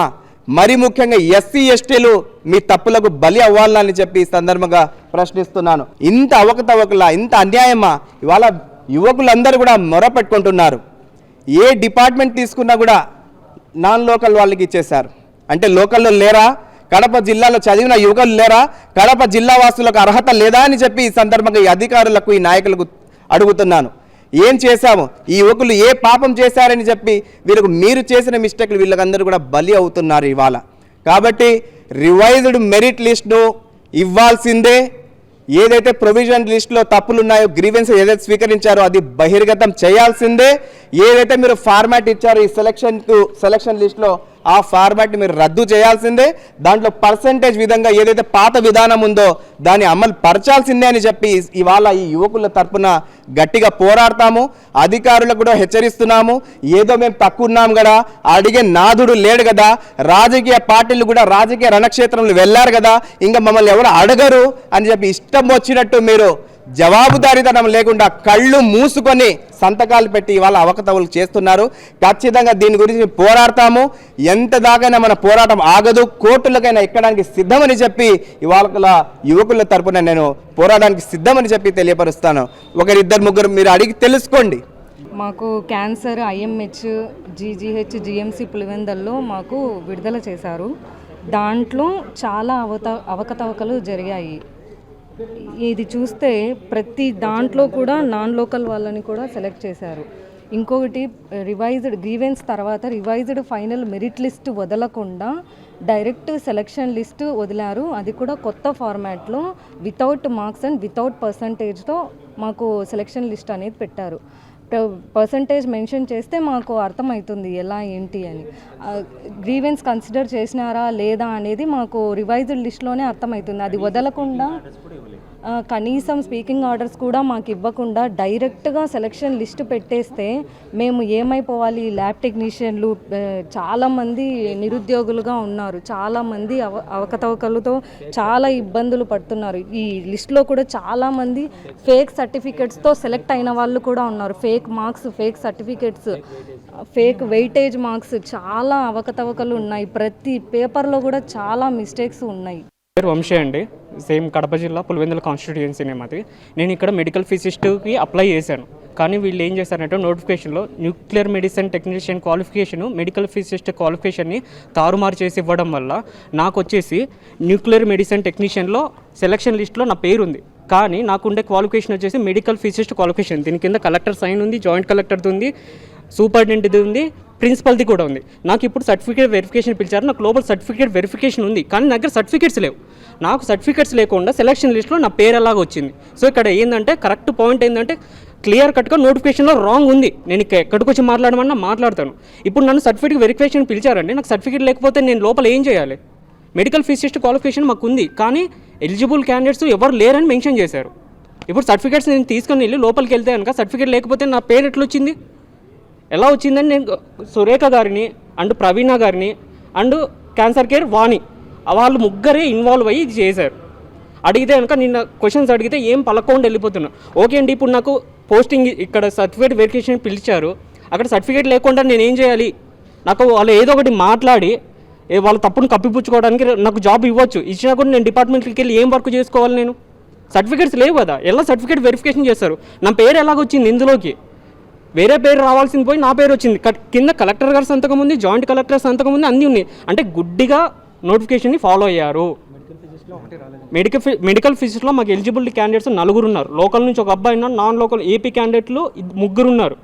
[SPEAKER 5] మరి ముఖ్యంగా ఎస్సీ ఎస్టీలు మీ తప్పులకు బలి అవ్వాలనా అని చెప్పి ఈ సందర్భంగా ప్రశ్నిస్తున్నాను. ఇంత అవకతవకలా, ఇంత అన్యాయమా? ఇవాళ యువకులందరూ కూడా మొరపెట్టుకుంటున్నారు. ఏ డిపార్ట్మెంట్ తీసుకున్నా కూడా నాన్ లోకల్ వాళ్ళకి ఇచ్చేశారు. అంటే లోకల్లో లేరా? కడప జిల్లాలో చదివిన యువకులు లేరా? కడప జిల్లా వాసులకు అర్హత లేదా అని చెప్పి ఈ సందర్భంగా ఈ అధికారులకు, ఈ నాయకులకు అడుగుతున్నాను. ఏం చేశాము? ఈ యువకులు ఏ పాపం చేశారని చెప్పి వీళ్ళకు మీరు చేసిన మిస్టేక్లు వీళ్ళకందరూ కూడా బలి అవుతున్నారు ఇవాళ. కాబట్టి రివైజ్డ్ మెరిట్ లిస్ట్ను ఇవ్వాల్సిందే. ఏదైతే ప్రొవిజన్ లిస్టులో తప్పులు ఉన్నాయో, గ్రీవెన్స్ ఏదైతే స్వీకరించారో అది బహిర్గతం చేయాల్సిందే. ఏదైతే మీరు ఫార్మాట్ ఇచ్చారో ఈ సెలక్షన్ లిస్టులో ఆ ఫార్మాట్ని మీరు రద్దు చేయాల్సిందే. దాంట్లో పర్సంటేజ్ విధంగా ఏదైతే పాత విధానం ఉందో దాన్ని అమలు పరచాల్సిందే అని చెప్పి ఇవాళ ఈ యువకుల తరపున గట్టిగా పోరాడతాము. అధికారులకు కూడా హెచ్చరిస్తున్నాము. ఏదో మేము తక్కువ ఉన్నాం కదా, అడిగే నాథుడు లేడు కదా, రాజకీయ పార్టీలు కూడా రాజకీయ రణక్షేత్రంలో వెళ్ళారు కదా, ఇంకా మమ్మల్ని ఎవరు అడగరు అని చెప్పి ఇష్టం వచ్చినట్టు మీరు జవాబుదారీతనం లేకుండా కళ్ళు మూసుకొని సంతకాలు పెట్టి ఇవాళ అవకతవలు చేస్తున్నారు. ఖచ్చితంగా దీని గురించి పోరాడతాము. ఎంత దాకైనా మన పోరాటం ఆగదు, కోర్టులకైనా ఎక్కడానికి సిద్ధమని చెప్పి ఇవాళ యువకుల తరపున నేను పోరాటానికి సిద్ధమని చెప్పి తెలియపరుస్తాను. 1-2 3 మీరు అడిగి తెలుసుకోండి.
[SPEAKER 6] మాకు క్యాన్సర్, ఐఎంహెచ్, జీజీహెచ్, జిఎంసి పులివెందల్లో మాకు విడుదల చేశారు. దాంట్లో చాలా అవకతవకలు జరిగాయి. ఇది చూస్తే ప్రతి దాంట్లో కూడా నాన్ లోకల్ వాళ్ళని కూడా సెలెక్ట్ చేశారు. ఇంకొకటి రివైజ్డ్ గ్రీవెన్స్ తర్వాత రివైజ్డ్ ఫైనల్ మెరిట్ లిస్ట్ వదలకుండా డైరెక్ట్ సెలక్షన్ లిస్ట్ వదిలారు. అది కూడా కొత్త ఫార్మాట్లో వితౌట్ మార్క్స్ అండ్ వితౌట్ పర్సంటేజ్తో మాకు సెలక్షన్ లిస్ట్ అనేది పెట్టారు. పర్సంటేజ్ మెన్షన్ చేస్తే మాకు అర్థమవుతుంది ఎలా ఏంటి అని. గ్రీవెన్స్ కన్సిడర్ చేసినారా లేదా అనేది మాకు రివైజ్డ్ లిస్ట్లోనే అర్థమవుతుంది. అది వదలకుండా కనీసం స్పీకింగ్ ఆర్డర్స్ కూడా మాకు ఇవ్వకుండా డైరెక్ట్గా సెలక్షన్ లిస్ట్ పెట్టేస్తే మేము ఏమైపోవాలి? ల్యాబ్ టెక్నీషియన్లు చాలామంది నిరుద్యోగులుగా ఉన్నారు, చాలామంది అవకతవకలతో చాలా ఇబ్బందులు పడుతున్నారు. ఈ లిస్ట్లో కూడా చాలామంది ఫేక్ సర్టిఫికెట్స్తో సెలెక్ట్ అయిన వాళ్ళు కూడా ఉన్నారు. Fake marks, fake certificates, fake weightage marks, చాలా అవకతవకలు ఉన్నాయి. ప్రతి పేపర్లో కూడా చాలా మిస్టేక్స్ ఉన్నాయి.
[SPEAKER 7] పేరు వంశీ అండి, సేమ్ కడప జిల్లా పులివెందుల కాన్స్టిట్యుయెన్సీ మాది. నేను ఇక్కడ మెడికల్ ఫిజిస్ట్కి అప్లై చేశాను. కానీ వీళ్ళు ఏం చేశారంటే నోటిఫికేషన్లో nuclear medicine technician qualification medical physicist క్వాలిఫికేషన్ని తారుమారు చేసి ఇవ్వడం వల్ల నాకు వచ్చేసి న్యూక్లియర్ మెడిసిన్ టెక్నీషియన్లో సెలక్షన్ లిస్ట్లో నా పేరు ఉంది. కానీ నాకు ఉండే క్వాలిఫికేషన్ వచ్చేసి మెడికల్ ఫిజిస్ట్ క్వాలిఫికేషన్. దీని కింద కలెక్టర్ సైన్ ఉంది, జాయింట్ కలెక్టర్ది ఉంది, సూపరింటెండెంట్ది ఉంది, ప్రిన్సిపల్ది కూడా ఉంది. నాకు ఇప్పుడు సర్టిఫికేట్ వెరిఫికేషన్ పిలిచారు. నాకు గ్లోబల్ సర్టిఫికేట్ వెరిఫికేషన్ ఉంది, కానీ నా దగ్గర సర్టిఫికేట్స్ లేవు. నాకు సర్టిఫికేట్స్ లేకుండా సెలక్షన్ లిస్ట్లో నా పేరు ఎలాగ వచ్చింది. సో ఇక్కడ ఏంటంటే కరెక్ట్ పాయింట్ ఏంటంటే క్లియర్ కట్గా నోటిఫికేషన్లో రాంగ్ ఉంది. నేను ఎక్కడికి వచ్చి మాట్లాడమన్నా మాట్లాడతాను. ఇప్పుడు నన్ను సర్టిఫికేట్ వెరిఫికేషన్ పిలిచారండి, నాకు సర్టిఫికేట్ లేకపోతే నేను లోపల ఏం చేయాలి? మెడికల్ ఫిజిస్ట్ క్వాలిఫికేషన్ మాకు ఉంది, కానీ ఎలిజిబుల్ క్యాండిడేట్స్ ఎవరు లేరని మెన్షన్ చేశారు. ఇప్పుడు సర్టిఫికేట్స్ నేను తీసుకొని వెళ్ళి లోపలికి వెళ్తే కనుక సర్టిఫికేట్ లేకపోతే నా పేరు ఎట్లా వచ్చింది? ఎలా వచ్చిందని నేను సురేఖ గారిని అండ్ ప్రవీణ గారిని అండ్ క్యాన్సర్ కేర్ వాణి వాళ్ళు ముగ్గురే ఇన్వాల్వ్ అయ్యి ఇది చేశారు. అడిగితే కనుక నిన్న క్వశ్చన్స్ అడిగితే ఏం పలకుండా వెళ్ళిపోతున్నా. ఓకే అండి, ఇప్పుడు నాకు పోస్టింగ్ ఇక్కడ సర్టిఫికేట్ వెరిఫికేషన్ పిలిచారు, అక్కడ సర్టిఫికేట్ లేకుండా నేను ఏం చేయాలి? నాకు వాళ్ళు ఏదో ఒకటి మాట్లాడి వాళ్ళ తప్పును కప్పిపుచ్చుకోవడానికి నాకు జాబ్ ఇవ్వచ్చు, ఇచ్చినా కూడా నేను డిపార్ట్మెంట్కి వెళ్ళి ఏం వర్క్ చేసుకోవాలి? నేను సర్టిఫికేట్స్ లేవు కదా, ఎలా సర్టిఫికేట్ వెరిఫికేషన్ చేస్తారు? నా పేరు ఎలాగొచ్చింది ఇందులోకి? వేరే పేరు రావాల్సింది పోయి నా పేరు వచ్చింది. కింద కలెక్టర్ గారి సంతకం ఉంది, జాయింట్ కలెక్టర్ సంతకం ఉంది, అన్నీ ఉన్నాయి. అంటే గుడ్డిగా నోటిఫికేషన్ని ఫాలో అయ్యారు. మెడికల్ ఫిజిక్స్లో మాకు ఎలిజిబిలిటీ క్యాండిడేట్స్ 4 ఉన్నారు. లోకల్ నుంచి ఒక అబ్బాయి ఉన్నారు, నాన్ లోకల్ ఏపీ క్యాండిడేట్లు 3 ఉన్నారు,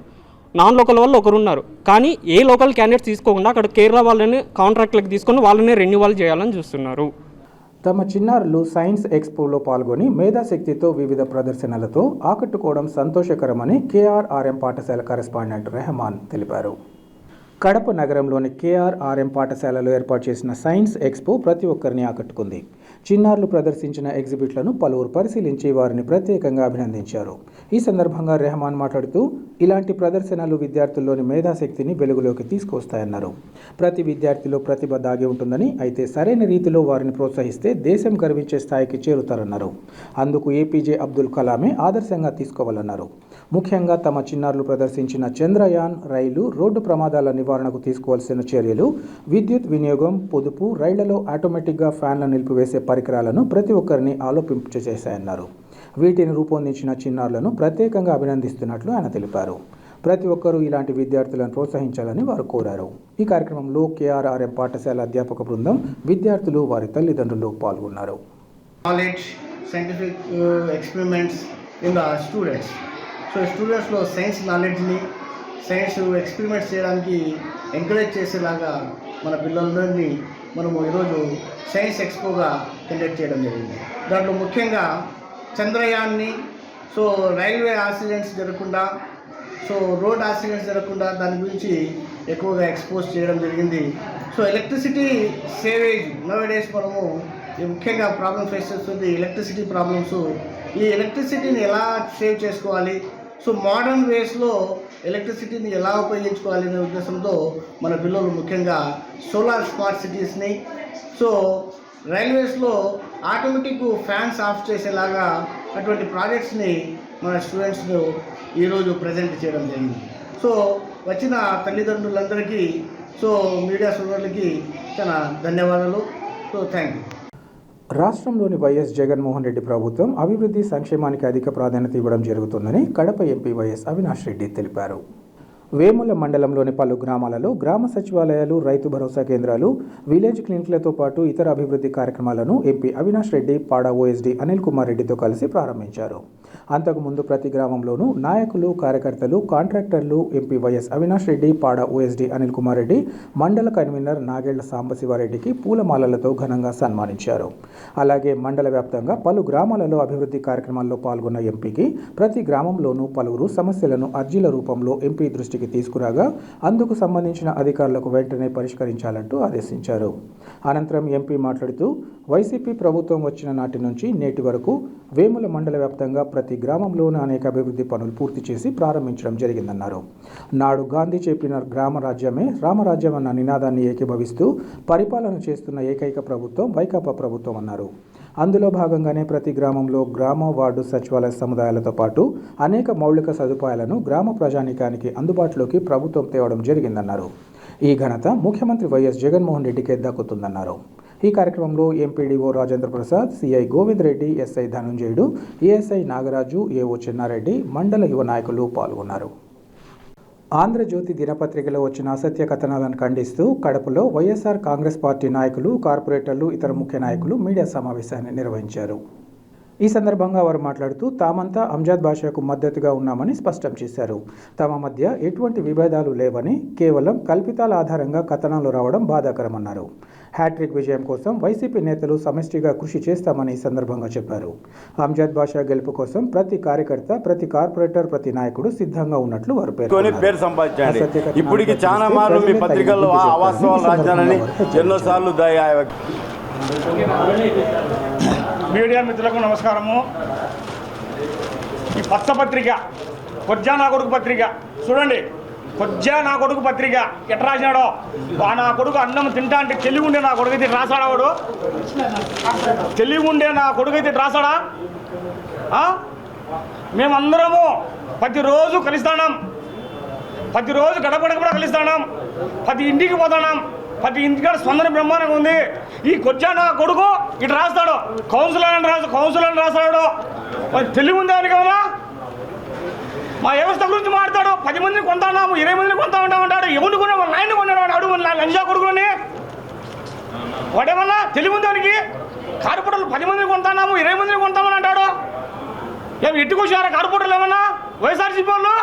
[SPEAKER 7] నాన్ లోకల్ వాళ్ళు 1 ఉన్నారు. కానీ ఏ లోకల్ క్యాండిడేట్స్ తీసుకోకుండా అక్కడ కేరళ వాళ్ళని కాంట్రాక్ట్లకు తీసుకొని వాళ్ళనే రెన్యువల్ చేయాలని చూస్తున్నారు.
[SPEAKER 1] తమ చిన్నారులు సైన్స్ ఎక్స్పోలో పాల్గొని మేధాశక్తితో వివిధ ప్రదర్శనలతో ఆకట్టుకోవడం సంతోషకరమని కేఆర్ఆర్ఎం పాఠశాల కరెస్పాండెంట్ రెహమాన్ తెలిపారు. కడప నగరంలోని కేఆర్ఆర్ఎం పాఠశాలలో ఏర్పాటు చేసిన సైన్స్ ఎక్స్పో ప్రతి ఒక్కరిని ఆకట్టుకుంది. చిన్నారులు ప్రదర్శించిన ఎగ్జిబిట్లను పలువురు పరిశీలించి వారిని ప్రత్యేకంగా అభినందించారు. ఈ సందర్భంగా రెహమాన్ మాట్లాడుతూ, ఇలాంటి ప్రదర్శనలు విద్యార్థుల్లోని మేధాశక్తిని వెలుగులోకి తీసుకొస్తాయన్నారు. ప్రతి విద్యార్థిలో ప్రతిభ దాగి ఉంటుందని, అయితే సరైన రీతిలో వారిని ప్రోత్సహిస్తే దేశం గర్వించే స్థాయికి చేరుతారన్నారు. అందుకు ఏపీజే అబ్దుల్ కలామే ఆదర్శంగా తీసుకోవాలన్నారు. ముఖ్యంగా తమ చిన్నారులు ప్రదర్శించిన చంద్రయాన్ రైలు, రోడ్డు ప్రమాదాల నివారణకు తీసుకోవాల్సిన చర్యలు, విద్యుత్ వినియోగం, పొదుపు, రైళ్లలో ఆటోమేటిక్గా ఫ్యాన్లను నిలిపివేసే పరికరాలను ప్రతి ఒక్కరిని ఆలోచింపచేశాయన్నారు. వీటిని రూపొందించిన చిన్నారులను ప్రత్యేకంగా అభినందిస్తున్నట్లు ఆయన తెలిపారు. ప్రతి ఒక్కరూ ఇలాంటి విద్యార్థులను ప్రోత్సహించాలని వారు కోరారు. ఈ కార్యక్రమంలో కేఆర్ఆర్ఎం పాఠశాల అధ్యాపక బృందం, విద్యార్థులు, వారి తల్లిదండ్రులు పాల్గొన్నారు.
[SPEAKER 8] సో స్టూడెంట్స్లో సైన్స్ నాలెడ్జ్ని, సైన్స్ ఎక్స్పెరిమెంట్స్ చేయడానికి ఎంకరేజ్ చేసేలాగా మన పిల్లలందరినీ మనము ఈరోజు సైన్స్ ఎక్స్పోగా కండక్ట్ చేయడం జరిగింది. దాంట్లో ముఖ్యంగా చంద్రయాన్ని, సో రైల్వే యాక్సిడెంట్స్ జరగకుండా, సో రోడ్ యాక్సిడెంట్స్ జరగకుండా దాని గురించి ఎక్కువగా ఎక్స్పోజ్ చేయడం జరిగింది. సో ఎలక్ట్రిసిటీ సేవేజ్ నౌడేస్ మనము ముఖ్యంగా ప్రాబ్లమ్ ఫేస్ చేస్తుంది ఎలక్ట్రిసిటీ ప్రాబ్లమ్స్. ఈ ఎలక్ట్రిసిటీని ఎలా సేవ్ చేసుకోవాలి, సో మోడర్న్ వేస్లో ఎలక్ట్రిసిటీని ఎలా ఉపయోగించుకోవాలి అనే ఉద్దేశంతో మన పిల్లలు ముఖ్యంగా సోలార్ స్మార్ట్ సిటీస్ని, సో రైల్వేస్లో ఆటోమేటిక్ ఫ్యాన్స్ ఆఫ్ చేసేలాగా అటువంటి ప్రాజెక్ట్స్ని మన స్టూడెంట్స్ను ఈరోజు ప్రజెంట్ చేయడం జరిగింది. సో వచ్చిన తల్లిదండ్రులందరికీ, సో మీడియా సోదరులకి చాలా ధన్యవాదాలు. So thank you.
[SPEAKER 1] రాష్ట్రంలోని వైఎస్ జగన్మోహన్ రెడ్డి ప్రభుత్వం అభివృద్ధి సంక్షేమానికి అధిక ప్రాధాన్యత ఇవ్వడం జరుగుతుందని కడప ఎంపీ వైఎస్ అవినాష్ రెడ్డి తెలిపారు. వేముల మండలంలోని పలు గ్రామాలలో గ్రామ సచివాలయాలు, రైతు భరోసా కేంద్రాలు, విలేజ్ క్లినిక్లతో పాటు ఇతర అభివృద్ధి కార్యక్రమాలను ఎంపీ అవినాష్ రెడ్డి పాడా ఓఎస్డీ అనిల్ కుమార్ రెడ్డితో కలిసి ప్రారంభించారు. అంతకుముందు ప్రతి గ్రామంలోనూ నాయకులు, కార్యకర్తలు, కాంట్రాక్టర్లు ఎంపీ వైఎస్ అవినాష్ రెడ్డి, పాడా ఓఎస్డీ అనిల్ కుమార్ రెడ్డి, మండల కన్వీనర్ నాగేళ్ల సాంబశివారెడ్డికి పూలమాలలతో ఘనంగా సన్మానించారు. అలాగే మండల వ్యాప్తంగా పలు గ్రామాలలో అభివృద్ధి కార్యక్రమాల్లో పాల్గొన్న ఎంపీకి ప్రతి గ్రామంలోనూ పలువురు సమస్యలను అర్జీల రూపంలో ఎంపీ దృష్టికి తీసుకురాగా అందుకు సంబంధించిన అధికారులకు వెంటనే పరిష్కరించాలంటూ ఆదేశించారు. అనంతరం ఎంపీ మాట్లాడుతూ, వైసీపీ ప్రభుత్వం వచ్చిన నాటి నుంచి నేటి వరకు వేముల మండల వ్యాప్తంగా ప్రతి గ్రామంలోనూ అనేక అభివృద్ధి పనులు పూర్తి చేసి ప్రారంభించడం జరిగిందన్నారు. నాడు గాంధీ చెప్పిన గ్రామ రాజ్యమే రామరాజ్యం అన్న నినాదాన్ని ఏకీభవిస్తూ పరిపాలన చేస్తున్న ఏకైక ప్రభుత్వం వైకాపా ప్రభుత్వం అన్నారు. అందులో భాగంగానే ప్రతి గ్రామంలో గ్రామ, వార్డు సచివాలయ సముదాయాలతో పాటు అనేక మౌలిక సదుపాయాలను గ్రామ ప్రజానీకానికి అందుబాటులోకి ప్రభుత్వం తేవడం జరిగిందన్నారు. ఈ ఘనత ముఖ్యమంత్రి వైఎస్ జగన్మోహన్ రెడ్డికే దక్కుతుందన్నారు. ఈ కార్యక్రమంలో MPDO Rajendra Prasad, CI Govind Reddy, SI Dhanunjayudu, ASI Nagaraju, AO Chennareddy, మండల యువ నాయకులు పాల్గొన్నారు. ఆంధ్రజ్యోతి దినపత్రికలో వచ్చిన అసత్య కథనాలను ఖండిస్తూ కడపలో వైఎస్ఆర్ కాంగ్రెస్ పార్టీ నాయకులు, కార్పొరేటర్లు, ఇతర ముఖ్య నాయకులు మీడియా సమావేశాన్ని నిర్వహించారు. ఈ సందర్భంగా వారు మాట్లాడుతూ తామంతా అంజాద్ బాషాకు మద్దతుగా ఉన్నామని స్పష్టం చేశారు. తమ మధ్య ఎటువంటి విభేదాలు లేవని, కేవలం కల్పితాల ఆధారంగా కథనాలు రావడం బాధాకరమన్నారు. హ్యాట్రిక్ విజయం కోసం వైసీపీ నేతలు సమిష్టిగా కృషి చేస్తామని ఈ సందర్భంగా చెప్పారు. అంజాద్ బాషా గెలుపు కోసం ప్రతి కార్యకర్త, ప్రతి కార్పొరేటర్, ప్రతి నాయకుడు సిద్ధంగా ఉన్నట్లు వారు
[SPEAKER 9] పేరు సంపాదించండి. ఇప్పటికి చాలా మార్లు మీ పత్రికల్లో అవాస్తవాలు రాజ్యాలని ఎన్నోసార్లు
[SPEAKER 10] మీడియా మిత్రులకు నమస్కారము. ఈ పచ్చ పత్రిక, కొజ్జానా కొడుకు పత్రిక చూడండి, కొజ్జా నా కొడుకు పత్రిక ఎట్లా రాసినాడో నా కొడుకు అన్నం తింటా అంటే తెలివి ఉండే నా కొడుకు అయితే రాసాడా వాడు? తెలివి ఉండే నా కొడుకు అయితే రాసాడా? మేమందరము ప్రతిరోజు కలుస్తున్నాం, ప్రతిరోజు గడప గడప కలుస్తున్నాం, ప్రతి ఇంటికి పోతున్నాం, ప్రతి ఇంటికాడ స్పందన బ్రహ్మాండంగా ఉంది. ఈ కొజ్జా నా కొడుకు ఇటు రాస్తాడు, కౌన్సిలర్ అని రాస్తాడు. తెలివి ఉంది అని కదా మా వ్యవస్థ గురించి మాట్లాడు. 10 మందిని కొంటాము, 20 మందిని కొంటా ఉంటామంటాడు. ఎవరిని కొన్నా వాళ్ళ నాయన కొన్నాడు వాడు, అడుగు లంజా కొడుకుని వాడేమన్నా తెలివి ఉంది దానికి. కార్పొరేటర్లు 10 మందిని కొంటాము, 20 మందిని కొంటామని అంటాడు. ఏమి ఎట్టుకొచ్చారా కార్పొరేటర్లు ఏమన్నా? వైఎస్ఆర్సీపీ వాళ్ళు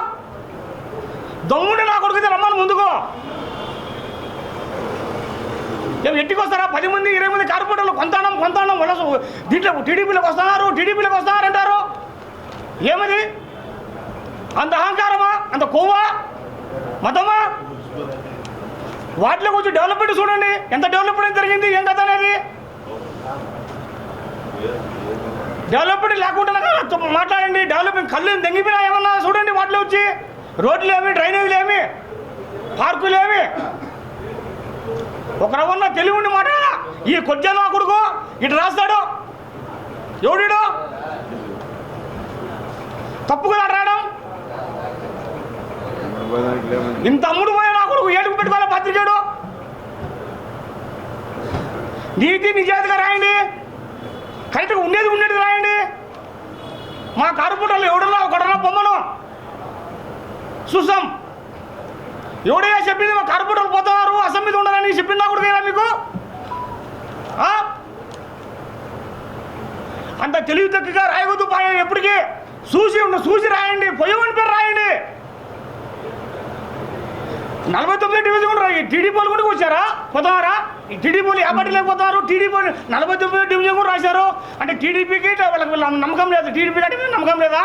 [SPEAKER 10] దమ్ముండి నా కొడుకు రమ్మని ముందుకు ఏమి ఎట్టుకొస్తారా? 10 మంది 20 మంది కార్పొరేటర్లు కొంటాం వలస దీంట్లో టీడీపీలోకి వస్తున్నారు అంటారు. ఏమది? అంత అహంకారమా? అంత కొవ్వా? మతమా? వాటిలో కొంచెం డెవలప్మెంట్ చూడండి, ఎంత డెవలప్మెంట్ జరిగింది, ఏం కథ అనేది. డెవలప్మెంట్ లేకుండా మాట్లాడండి. డెవలప్మెంట్ కళ్ళు తెంగిపోయినా ఏమన్నా చూడండి. వాటిలో వచ్చి రోడ్లు ఏమి, డ్రైనేజీలు ఏమి, పార్కులు ఏమి. ఒకరవన్నా తెలివి ఉండి మాట్లాడా. ఈ కొజ్జా నా కొడుకు ఇటు రాస్తాడు. ఎవడు తప్పు కదా రాయడం? ఇంత అమ్ముడు పోయే నా కొడుకు ఏడుకు పెట్టుకోవాలి పత్రికేడు. నీతి నిజాయితీగా రాయండి, కరెక్ట్గా ఉండేది రాయండి. మా కార్పొరేటర్లు ఒకడన్నా బొమ్మను చూసాం. ఎవడయ్యా చెప్పింది? మా కార్పొరేటర్లు పోతున్నారు, అసెంబ్లీ ఉండాలని చెప్పింది నా కొడుకు మీకు. అంత తెలివి తక్కువగా రాయవద్దు. ఎప్పటికీ చూసి రాయండి, పొయ్యమని పేరు రాయండి. 49 డివిజన్ కూడా టీడీపీ వాళ్ళు కూడా వచ్చారా? పోతారా? ఈ టీడీపీ వాళ్ళు ఏ పార్టీలోకి పోతారు? టీడీపీ 49 డివిజన్ కూడా రాశారు అంటే టీడీపీకి వాళ్ళకి నమ్మకం లేదు. టీడీపీ అంటే నమ్మకం లేదా?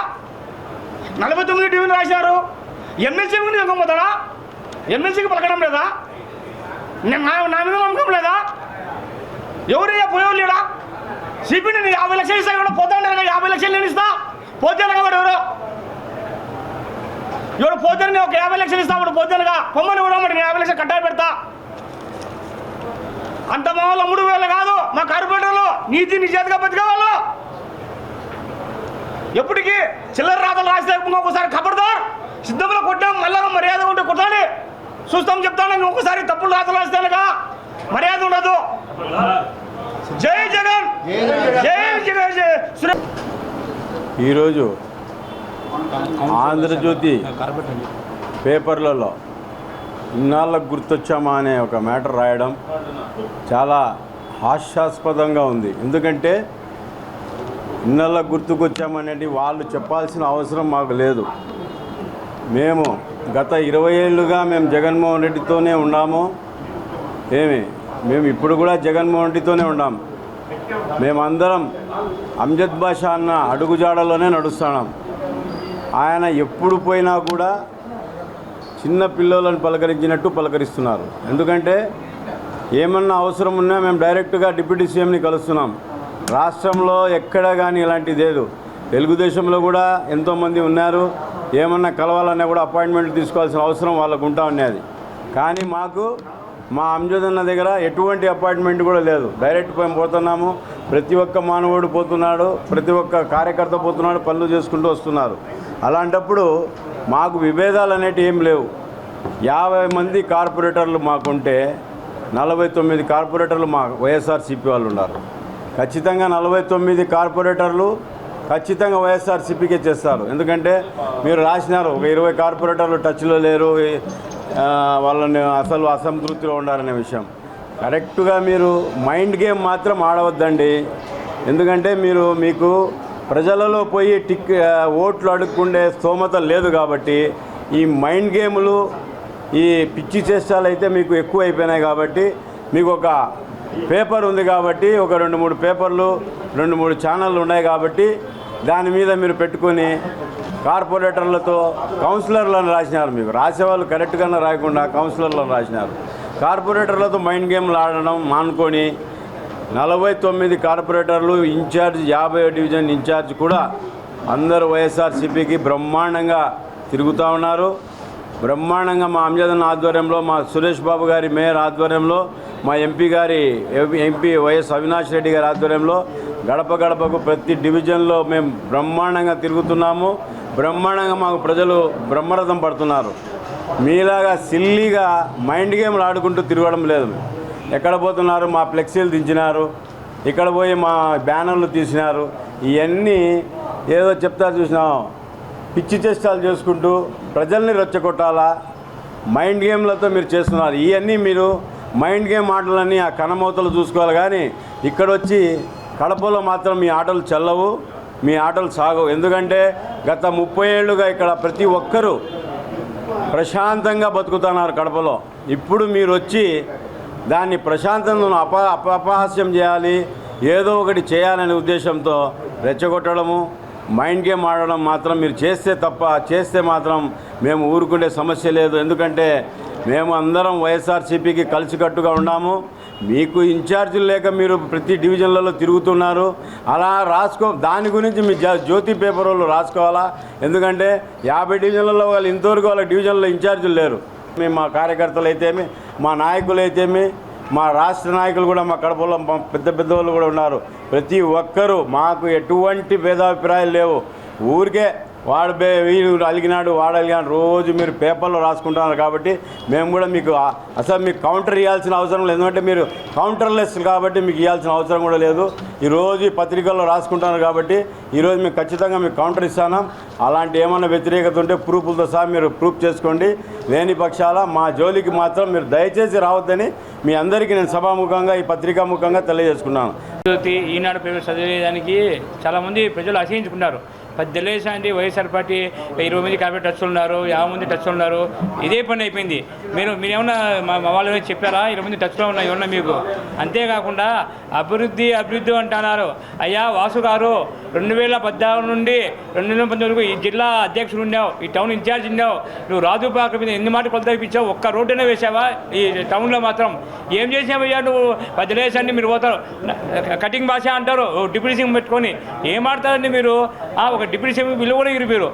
[SPEAKER 10] 49 డివిజన్ రాశారు. ఎమ్మెల్సీ నమ్మకం పోతాడా? ఎమ్మెల్సీకి పలకడం లేదా? నా మీద నమ్మకం లేదా? ఎవరయ్యా పోయేవాళ్ళు లేడా? సిపి నేను 50 లక్షలు ఇస్తా కూడా పోతాను. 50 లక్షలు నేను ఇస్తా పోతానుగా. వాడు ఎవరు పోతే నేను ఒక 50 లక్షలు ఇస్తా. వాడు పోతానుగా పొమ్మని కూడా మరి నేను 50 లక్షలు కట్టాయి పెడతా. అంత మా వాళ్ళు 3,000 కాదు మా కార్పొరేటర్లు. నీతి నిజాయితీగా బతికే వాళ్ళు. ఎప్పటికీ చిల్లర రాతలు రాస్తే ఒకసారి ఖబర్దార్ సిద్ధంలో కొట్టాం. మళ్ళా మర్యాద ఉంటే కొట్టాలి. చూస్తాం చెప్తాను. ఇంకొకసారి తప్పులు రాతలు రాస్తేనగా మర్యాద ఉండదు. జై జగన్, జై జగన్.
[SPEAKER 9] ఈరోజు ఆంధ్రజ్యోతి పేపర్లలో ఇన్నాళ్ళకు గుర్తొచ్చామా అనే ఒక మ్యాటర్ రాయడం చాలా హాస్యాస్పదంగా ఉంది. ఎందుకంటే ఇన్నాళ్ళకు గుర్తుకొచ్చామనేది వాళ్ళు చెప్పాల్సిన అవసరం మాకు లేదు. మేము గత 20 ఏళ్ళుగా మేము జగన్మోహన్ రెడ్డితోనే ఉన్నాము. మేము ఇప్పుడు కూడా జగన్మోహన్ రెడ్డితోనే ఉన్నాం. మేమందరం అంజద్ బాషా అన్న అడుగుజాడలోనే నడుస్తున్నాం. ఆయన ఎప్పుడు పోయినా కూడా చిన్న పిల్లలను పలకరించినట్టు పలకరిస్తున్నారు. ఎందుకంటే ఏమన్నా అవసరం ఉన్నా మేము డైరెక్ట్గా డిప్యూటీ సీఎంని కలుస్తున్నాం. రాష్ట్రంలో ఎక్కడా కానీ ఇలాంటిది లేదు. తెలుగుదేశంలో కూడా ఎంతోమంది ఉన్నారు. ఏమన్నా కలవాలన్నా కూడా అపాయింట్మెంట్ తీసుకోవాల్సిన అవసరం వాళ్ళకు ఉంటా ఉన్నది. కానీ మాకు మా అంజద్ అన్న దగ్గర ఎటువంటి అపాయింట్మెంట్ కూడా లేదు. డైరెక్ట్ పోతున్నాము. ప్రతి ఒక్క మానవుడు పోతున్నాడు, ప్రతి ఒక్క కార్యకర్త పోతున్నాడు, పనులు చేసుకుంటూ వస్తున్నారు. అలాంటప్పుడు మాకు విభేదాలు అనేవి ఏం లేవు. 50 మంది కార్పొరేటర్లు మాకుంటే 49 కార్పొరేటర్లు మా వైఎస్ఆర్సీపీ వాళ్ళు ఉన్నారు. ఖచ్చితంగా 49 కార్పొరేటర్లు ఖచ్చితంగా వైఎస్ఆర్సీపీకే చేస్తారు. ఎందుకంటే మీరు రాసినారు ఒక 20 కార్పొరేటర్లు టచ్లో లేరు, వాళ్ళని అసలు అసంతృప్తిలో ఉండాలనే విషయం. కరెక్ట్గా మీరు మైండ్ గేమ్ మాత్రం ఆడవద్దండి. ఎందుకంటే మీకు ప్రజలలో పోయి ఓట్లు అడుక్కుండే స్తోమత లేదు కాబట్టి ఈ మైండ్ గేములు, ఈ పిచ్చి చేష్టాలు అయితే మీకు ఎక్కువ అయిపోయినాయి. కాబట్టి మీకు ఒక పేపర్ ఉంది కాబట్టి, ఒక 2-3 పేపర్లు 2-3 ఛానళ్ళు ఉన్నాయి కాబట్టి దాని మీద మీరు పెట్టుకొని కార్పొరేటర్లతో కౌన్సిలర్లను రాసినారు. మీకు రాసేవాళ్ళు కరెక్ట్గానే రాయకుండా కౌన్సిలర్లను రాసినారు. కార్పొరేటర్లతో మైండ్ గేమ్లు ఆడడం మానుకొని 49 కార్పొరేటర్లు ఇన్ఛార్జ్ 50 డివిజన్ ఇన్ఛార్జ్ కూడా అందరూ వైఎస్ఆర్సీపీకి బ్రహ్మాండంగా తిరుగుతూ ఉన్నారు. బ్రహ్మాండంగా మా అంజదన్న ఆధ్వర్యంలో, మా సురేష్ బాబు గారి మేయర్ ఆధ్వర్యంలో, మా ఎంపీ వైఎస్ అవినాష్ రెడ్డి గారి ఆధ్వర్యంలో గడప గడపకు ప్రతి డివిజన్లో మేము బ్రహ్మాండంగా తిరుగుతున్నాము. బ్రహ్మాండంగా మాకు ప్రజలు బ్రహ్మరథం పడుతున్నారు. మీలాగా సిల్లీగా మైండ్ గేమ్లు ఆడుకుంటూ తిరగడం లేదు. ఎక్కడ పోతున్నారు, మా ఫ్లెక్సీలు దించినారు, ఇక్కడ పోయి మా బ్యానర్లు తీసినారు, ఇవన్నీ ఏదో చెప్తారు చూసినాం, పిచ్చి చేష్టాలు చేసుకుంటూ ప్రజల్ని రెచ్చగొట్టాలా, మైండ్ గేమ్లతో మీరు చేస్తున్నారు. ఇవన్నీ మీరు మైండ్ గేమ్ ఆటలన్నీ ఆ కనమూతలు చూసుకోవాలి. కానీ ఇక్కడ వచ్చి కడపలో మాత్రం మీ ఆటలు చెల్లవు, మీ ఆటలు సాగవు. ఎందుకంటే గత 30 ఏళ్ళుగా ఇక్కడ ప్రతి ఒక్కరూ ప్రశాంతంగా బతుకుతున్నారు కడపలో. ఇప్పుడు మీరు వచ్చి దాన్ని ప్రశాంతంగా అపహాస్యం చేయాలి, ఏదో ఒకటి చేయాలనే ఉద్దేశంతో రెచ్చగొట్టడము, మైండ్ గేమ్ ఆడడం మాత్రం మీరు చేస్తే మాత్రం మేము ఊరుకునే సమస్య లేదు. ఎందుకంటే మేము అందరం వైఎస్ఆర్సీపీకి కలిసికట్టుగా ఉన్నాము. మీకు ఇన్ఛార్జీలు లేక మీరు ప్రతి డివిజన్లలో తిరుగుతున్నారు. అలా దాని గురించి మీ జ్యోతి పేపర్ వాళ్ళు రాసుకోవాలా. ఎందుకంటే 50 డివిజన్లలో వాళ్ళు ఇంతవరకు వాళ్ళ డివిజన్లో ఇన్ఛార్జీలు లేరు. మేము మా కార్యకర్తలు అయితేమి, మా నాయకులు అయితేమి, మా రాష్ట్ర నాయకులు కూడా మా కడపలో పెద్ద వాళ్ళు కూడా ఉన్నారు. ప్రతి ఒక్కరూ మాకు ఎటువంటి భేదాభిప్రాయాలు లేవు. ఊరికే వీడు అలిగినాడు, వాడు అలిగినాడు రోజు మీరు పేపర్లో రాసుకుంటున్నారు. కాబట్టి మేము కూడా మీకు అసలు మీకు కౌంటర్ ఇవ్వాల్సిన అవసరం లేదు. ఎందుకంటే మీరు కౌంటర్లెస్ కాబట్టి మీకు ఇవ్వాల్సిన అవసరం కూడా లేదు. ఈరోజు ఈ పత్రికల్లో రాసుకుంటున్నారు కాబట్టి ఈరోజు మీకు ఖచ్చితంగా మీకు కౌంటర్ ఇస్తాను. అలాంటి ఏమన్నా వ్యతిరేకత ఉంటే ప్రూఫ్లతో సహా మీరు ప్రూఫ్ చేసుకోండి. లేని పక్షాల మా జోలికి మాత్రం మీరు దయచేసి రావద్దని మీ అందరికీ నేను సభాముఖంగా ఈ పత్రికాముఖంగా తెలియజేసుకున్నాను.
[SPEAKER 10] ఈనాడు పేపర్ చదివేదానికి చాలామంది ప్రజలు ఆశయించుకున్నారు. 10 ఏళ్ళ వైఎస్ఆర్ పార్టీ 20 మంది కార్పొరేట్ టచ్లు ఉన్నారు, 50 మంది టచ్లు ఉన్నారు. ఇదే పని అయిపోయింది. మీరేమన్నా మా వాళ్ళు ఏమైనా చెప్పారా 20 మంది టచ్లో ఉన్నాయి ఏమన్నా మీకు? అంతేకాకుండా అభివృద్ధి అంటున్నారు. అయ్యా వాసు గారు 2014 నుండి 2019 వరకు ఈ జిల్లా అధ్యక్షుడు ఉన్నావు, ఈ టౌన్ ఇన్ఛార్జ్ ఉన్నావు. నువ్వు రాజుపాక మీద ఎన్ని మాట కొలత ఇప్పించావు? ఒక్క రోడ్డునే వేసావా ఈ టౌన్లో మాత్రం? ఏం చేసావయ్యా నువ్వు? 10 ఏళ్ళ మీరు పోతారు, కటింగ్ భాష అంటారు, డిప్యూటీ సీఎం పెట్టుకొని ఏం ఆడతారండి మీరు? ఒక డిప్యూటీ సీఎం విలువ కూడా ఇరిపారు.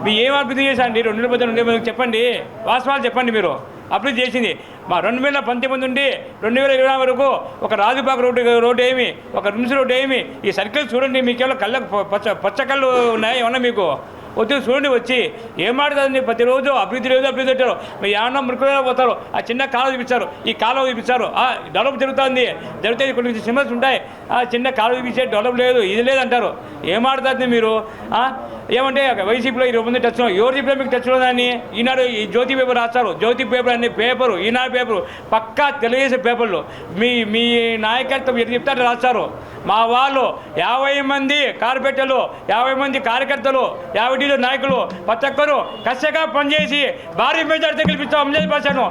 [SPEAKER 10] మీరు ఏం అభివృద్ధి చేశారండి 2019 చెప్పండి, వాస్తవాలు చెప్పండి. మీరు అభివృద్ధి చేసింది మా 2019 నుండి 2020 వరకు ఒక రాజుపాక రోడ్డు ఏమి, ఒక రిమ్స్ రోడ్డు ఏమి, ఈ సర్కిల్ చూడండి. మీకేమో కళ్ళకు పచ్చ కళ్ళు ఉన్నాయి ఏమన్నా మీకు? వద్దు చూడండి, వచ్చి ఏం మాట్లాడుతుంది ప్రతిరోజు అభివృద్ధి అంటారు. మీరు ఏమన్నా మృకులుగా పోతారు, ఆ చిన్న కాలువ చూపించారు, ఈ కాలువ చూపించారు, డెవలప్ జరిగితే కొన్ని సినిమాస్ ఉంటాయి, ఆ చిన్న కాలువ చూపించే డెవలప్ లేదు, ఇది లేదంటారు. ఏం మాట్లాడుతుంది మీరు? ఏమంటే వైసీపీలో 20 మంది టచ్లో, ఎవరు చెప్పినా మీకు టచ్లో దాన్ని? ఈనాడు ఈ జ్యోతి పేపర్ రాస్తారు, జ్యోతి పేపర్ అనే పేపరు, ఈనాడు పేపరు పక్కా తెలియజేసే పేపర్లు మీ నాయకత్వం ఎటు చెప్తారు రాస్తారు. మా వాళ్ళు 50 మంది కార్పొరేటర్లు, 50 మంది కార్యకర్తలు, 50 నాయకులు ప్రతి ఒక్కరు కష్టంగా పనిచేసి భారీ మెజార్టీ గెలిపిస్తాం. అంజద్ భాషను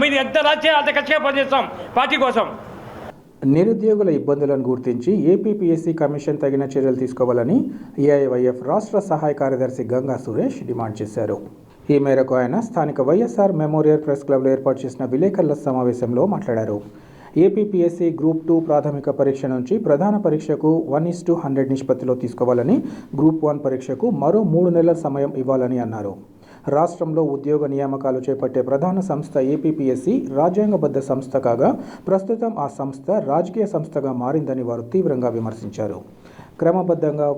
[SPEAKER 10] మీరు ఎంత రాజే అంత కష్టంగా పనిచేస్తాం పార్టీ కోసం.
[SPEAKER 1] నిరుద్యోగుల ఇబ్బందులను గుర్తించి ఏపీపీఎస్సీ కమిషన్ తగిన చర్యలు తీసుకోవాలని ఏఐవైఎఫ్ రాష్ట్ర సహాయ కార్యదర్శి గంగా సురేష్ డిమాండ్ చేశారు. ఈ మేరకు ఆయన స్థానిక వైఎస్ఆర్ మెమోరియల్ ప్రెస్ క్లబ్లో ఏర్పాటు చేసిన విలేకరుల సమావేశంలో మాట్లాడారు. ఏపీపీఎస్సీ గ్రూప్ 2 ప్రాథమిక పరీక్ష నుంచి ప్రధాన పరీక్షకు 1:100 నిష్పత్తిలో తీసుకోవాలని, గ్రూప్ 1 పరీక్షకు మరో 3 నెలల సమయం ఇవ్వాలని అన్నారు. రాష్ట్రంలో ఉద్యోగ నియామకాలు చేపట్టే ప్రధాన సంస్థ ఏపీపీఎస్సీ రాజ్యాంగబద్ధ సంస్థ కాగా ప్రస్తుతం ఆ సంస్థ రాజకీయ సంస్థగా మారిందని వారు తీవ్రంగా విమర్శించారు. క్రమబద్ధంగా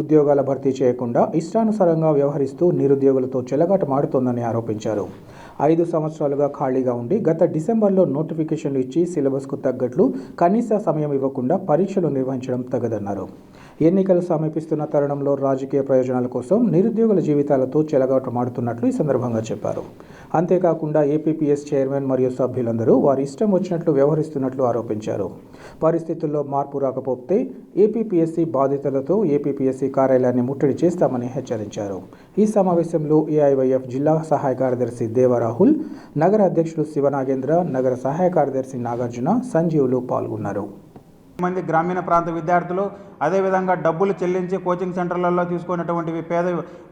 [SPEAKER 1] ఉద్యోగాల భర్తీ చేయకుండా ఇష్టానుసారంగా వ్యవహరిస్తూ నిరుద్యోగులతో చెలగాటమాడుతోందని ఆరోపించారు. 5 సంవత్సరాలుగా ఖాళీగా ఉండి గత డిసెంబర్లో నోటిఫికేషన్లు ఇచ్చి సిలబస్కు తగ్గట్లు కనీస సమయం ఇవ్వకుండా పరీక్షలు నిర్వహించడం తగదన్నారు. ఎన్నికలు సమీపిస్తున్న తరుణంలో రాజకీయ ప్రయోజనాల కోసం నిరుద్యోగుల జీవితాలతో చెలగాటమాడుతున్నట్లు ఈ సందర్భంగా చెప్పారు. అంతేకాకుండా ఏపీపీఎస్ చైర్మన్ మరియు సభ్యులందరూ వారి ఇష్టం వచ్చినట్లు వ్యవహరిస్తున్నట్లు ఆరోపించారు. పరిస్థితుల్లో మార్పు రాకపోతే ఏపీపీఎస్సీ బాధితులతో ఏపీపీఎస్సీ కార్యాలయాన్ని ముట్టడి చేస్తామని హెచ్చరించారు. ఈ సమావేశంలో ఏఐవైఎఫ్ జిల్లా సహాయ కార్యదర్శి దేవరాహుల్, నగర అధ్యక్షుడు శివనాగేంద్ర, నగర సహాయ కార్యదర్శి నాగార్జున, సంజీవులు పాల్గొన్నారు.
[SPEAKER 11] మంది గ్రామీణ ప్రాంత విద్యార్థులు
[SPEAKER 1] అదేవిధంగా డబ్బులు చెల్లించి కోచింగ్ సెంటర్లలో తీసుకున్నటువంటి పేద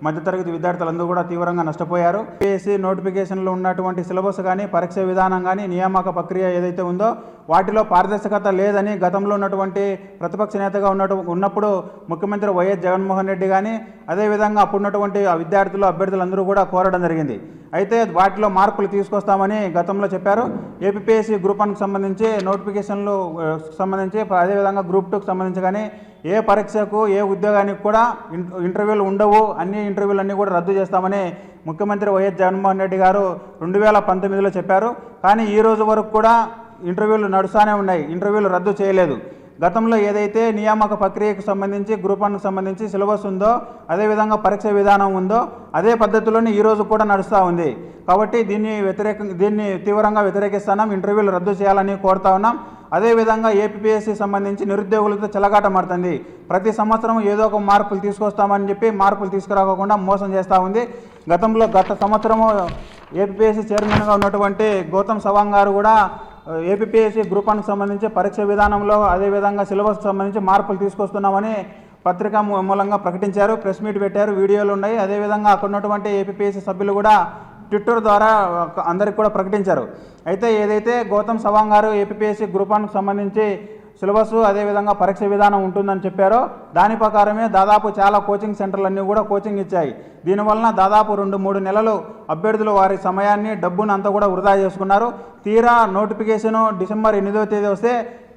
[SPEAKER 1] మధ్యతరగతి విద్యార్థులందరూ కూడా తీవ్రంగా నష్టపోయారు. యూపీఎస్సీ నోటిఫికేషన్లో ఉన్నటువంటి సిలబస్ కానీ పరీక్ష విధానం కానీ నియామక ప్రక్రియ ఏదైతే ఉందో వాటిలో పారదర్శకత లేదని గతంలో ఉన్నటువంటి ప్రతిపక్ష నేతగా ఉన్నప్పుడు ముఖ్యమంత్రి వైఎస్ జగన్మోహన్ రెడ్డి కానీ అదేవిధంగా అప్పుడున్నటువంటి విద్యార్థులు అభ్యర్థులందరూ కూడా కోరడం జరిగింది. అయితే వాటిలో మార్పులు తీసుకొస్తామని గతంలో చెప్పారు. ఏపీఎస్సీ గ్రూప్ 1కి సంబంధించి నోటిఫికేషన్లు సంబంధించి అదేవిధంగా గ్రూప్ 2కి సంబంధించి కానీ ఏ పరీక్షకు ఏ ఉద్యోగానికి కూడా ఇంటర్వ్యూలు ఉండవు, అన్ని ఇంటర్వ్యూలన్నీ కూడా రద్దు చేస్తామని ముఖ్యమంత్రి వైఎస్ జగన్మోహన్ రెడ్డి గారు 2019లో చెప్పారు. కానీ ఈ రోజు వరకు కూడా ఇంటర్వ్యూలు నడుస్తూనే ఉన్నాయి, ఇంటర్వ్యూలు రద్దు చేయలేదు. గతంలో ఏదైతే నియామక ప్రక్రియకు సంబంధించి గ్రూప్ 1కు సంబంధించి సిలబస్ ఉందో అదేవిధంగా పరీక్ష విధానం ఉందో అదే పద్ధతిలోనే ఈరోజు కూడా నడుస్తూ ఉంది. కాబట్టి దీన్ని తీవ్రంగా వ్యతిరేకిస్తున్నాం, ఇంటర్వ్యూలు రద్దు చేయాలని కోరుతా ఉన్నాం. అదేవిధంగా ఏపీఎస్సీ సంబంధించి నిరుద్యోగులతో చెలగాటమాడుతుంది. ప్రతి సంవత్సరం ఏదో ఒక మార్పులు తీసుకొస్తామని చెప్పి మార్పులు తీసుకురాకుండా మోసం చేస్తూ ఉంది. గత సంవత్సరము ఏపీఎస్సీ చైర్మన్గా ఉన్నటువంటి గౌతమ్ సవాంగ్ గారు కూడా ఏపీఎస్సీ గ్రూప్ 1కి సంబంధించి పరీక్ష విధానంలో అదేవిధంగా సిలబస్కి సంబంధించి మార్పులు తీసుకొస్తున్నామని పత్రికా మూలంగా ప్రకటించారు, ప్రెస్ మీట్ పెట్టారు, వీడియోలు ఉన్నాయి. అదేవిధంగా అక్కడ ఉన్నటువంటి ఏపీఎస్సీ సభ్యులు కూడా ట్విట్టర్ ద్వారా అందరికి కూడా ప్రకటించారు. అయితే ఏదైతే గౌతమ్ సవాంగ్ గారు ఏపీఎస్సీ గ్రూప్ 1కి సంబంధించి సిలబస్ అదేవిధంగా పరీక్ష విధానం ఉంటుందని చెప్పారో దాని ప్రకారమే దాదాపు చాలా కోచింగ్ సెంటర్లన్నీ కూడా కోచింగ్ ఇచ్చాయి. దీనివలన దాదాపు 2-3 నెలలు అభ్యర్థులు వారి సమయాన్ని డబ్బును అంతా కూడా వృధా చేసుకున్నారు. తీరా నోటిఫికేషను డిసెంబర్ 8వ తేదీ వస్తే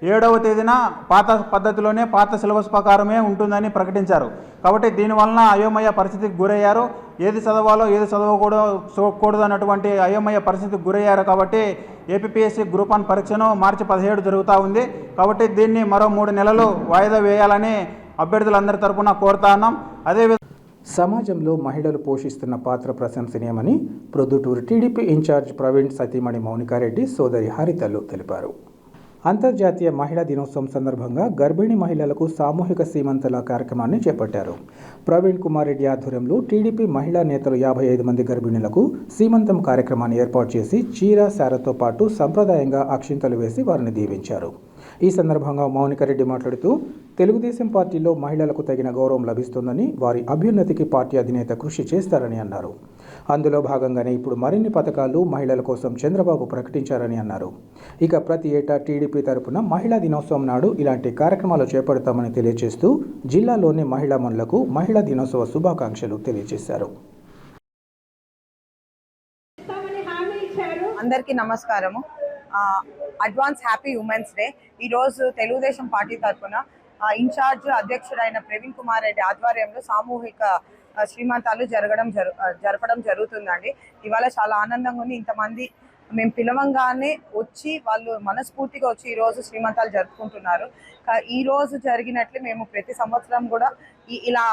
[SPEAKER 1] 7వ తేదీన పాత పద్ధతిలోనే పాత సిలబస్ ప్రకారమే ఉంటుందని ప్రకటించారు. కాబట్టి దీనివలన అయోమయ పరిస్థితికి గురయ్యారు. ఏది చదవాలో ఏది చదవకూడదు అన్నటువంటి అయోమయ పరిస్థితికి గురయ్యారు. కాబట్టి ఏపీఎస్సీ గ్రూప్ 1 పరీక్షను మార్చి 17 జరుగుతూ ఉంది. కాబట్టి దీన్ని మరో 3 నెలలు వాయిదా వేయాలని అభ్యర్థులందరి తరఫున కోరుతా ఉన్నాం. అదేవిధంగా సమాజంలో మహిళలు పోషిస్తున్న పాత్ర ప్రశంసనీయమని ప్రొద్దుటూరు టీడీపీ ఇన్ఛార్జ్ ప్రవీణ్ సతీమణి మౌనికారెడ్డి సోదరి హరితలు తెలిపారు. అంతర్జాతీయ మహిళా దినోత్సవం సందర్భంగా గర్భిణీ మహిళలకు సామూహిక సీమంతల కార్యక్రమాన్ని చేపట్టారు. ప్రవీణ్ కుమార్ రెడ్డి ఆధ్వర్యంలో టీడీపీ మహిళా నేతలు 55 మంది గర్భిణీలకు సీమంతం కార్యక్రమాన్ని ఏర్పాటు చేసి చీర శారతో పాటు సంప్రదాయంగా అక్షింతలు వేసి వారిని దీవించారు. ఈ సందర్భంగా మౌనికారెడ్డి మాట్లాడుతూ తెలుగుదేశం పార్టీలో మహిళలకు తగిన గౌరవం లభిస్తుందని, వారి అభ్యున్నతికి పార్టీ అధినేత కృషి చేస్తారని అన్నారు. అందులో భాగంగానే ఇప్పుడు మరిన్ని పథకాలు మహిళల కోసం చంద్రబాబు ప్రకటించారని అన్నారు. ఇక ప్రతి ఏటా టీడీపీ తరపున మహిళా దినోత్సవం నాడు ఇలాంటి కార్యక్రమాలు చేపడతామని తెలియజేస్తూ జిల్లాలోని మహిళామణులకు మహిళా దినోత్సవ శుభాకాంక్షలు తెలియజేశారు.
[SPEAKER 11] అందరికీ నమస్కారము. Advance happy women's day. ఈరోజు తెలుగుదేశం పార్టీ తరఫున ఇన్ఛార్జ్ అధ్యక్షుడైన ప్రవీణ్ కుమార్ రెడ్డి ఆధ్వర్యంలో సామూహిక శ్రీమంతాలు జరపడం జరుగుతుందండి. ఇవాళ చాలా ఆనందంగా ఉంది. ఇంతమంది మేము పిలవంగానే వచ్చి వాళ్ళు మనస్ఫూర్తిగా వచ్చి ఈరోజు శ్రీమంతాలు జరుపుకుంటున్నారు. ఈ రోజు జరిగినట్లు మేము ప్రతి సంవత్సరం కూడా ఇలా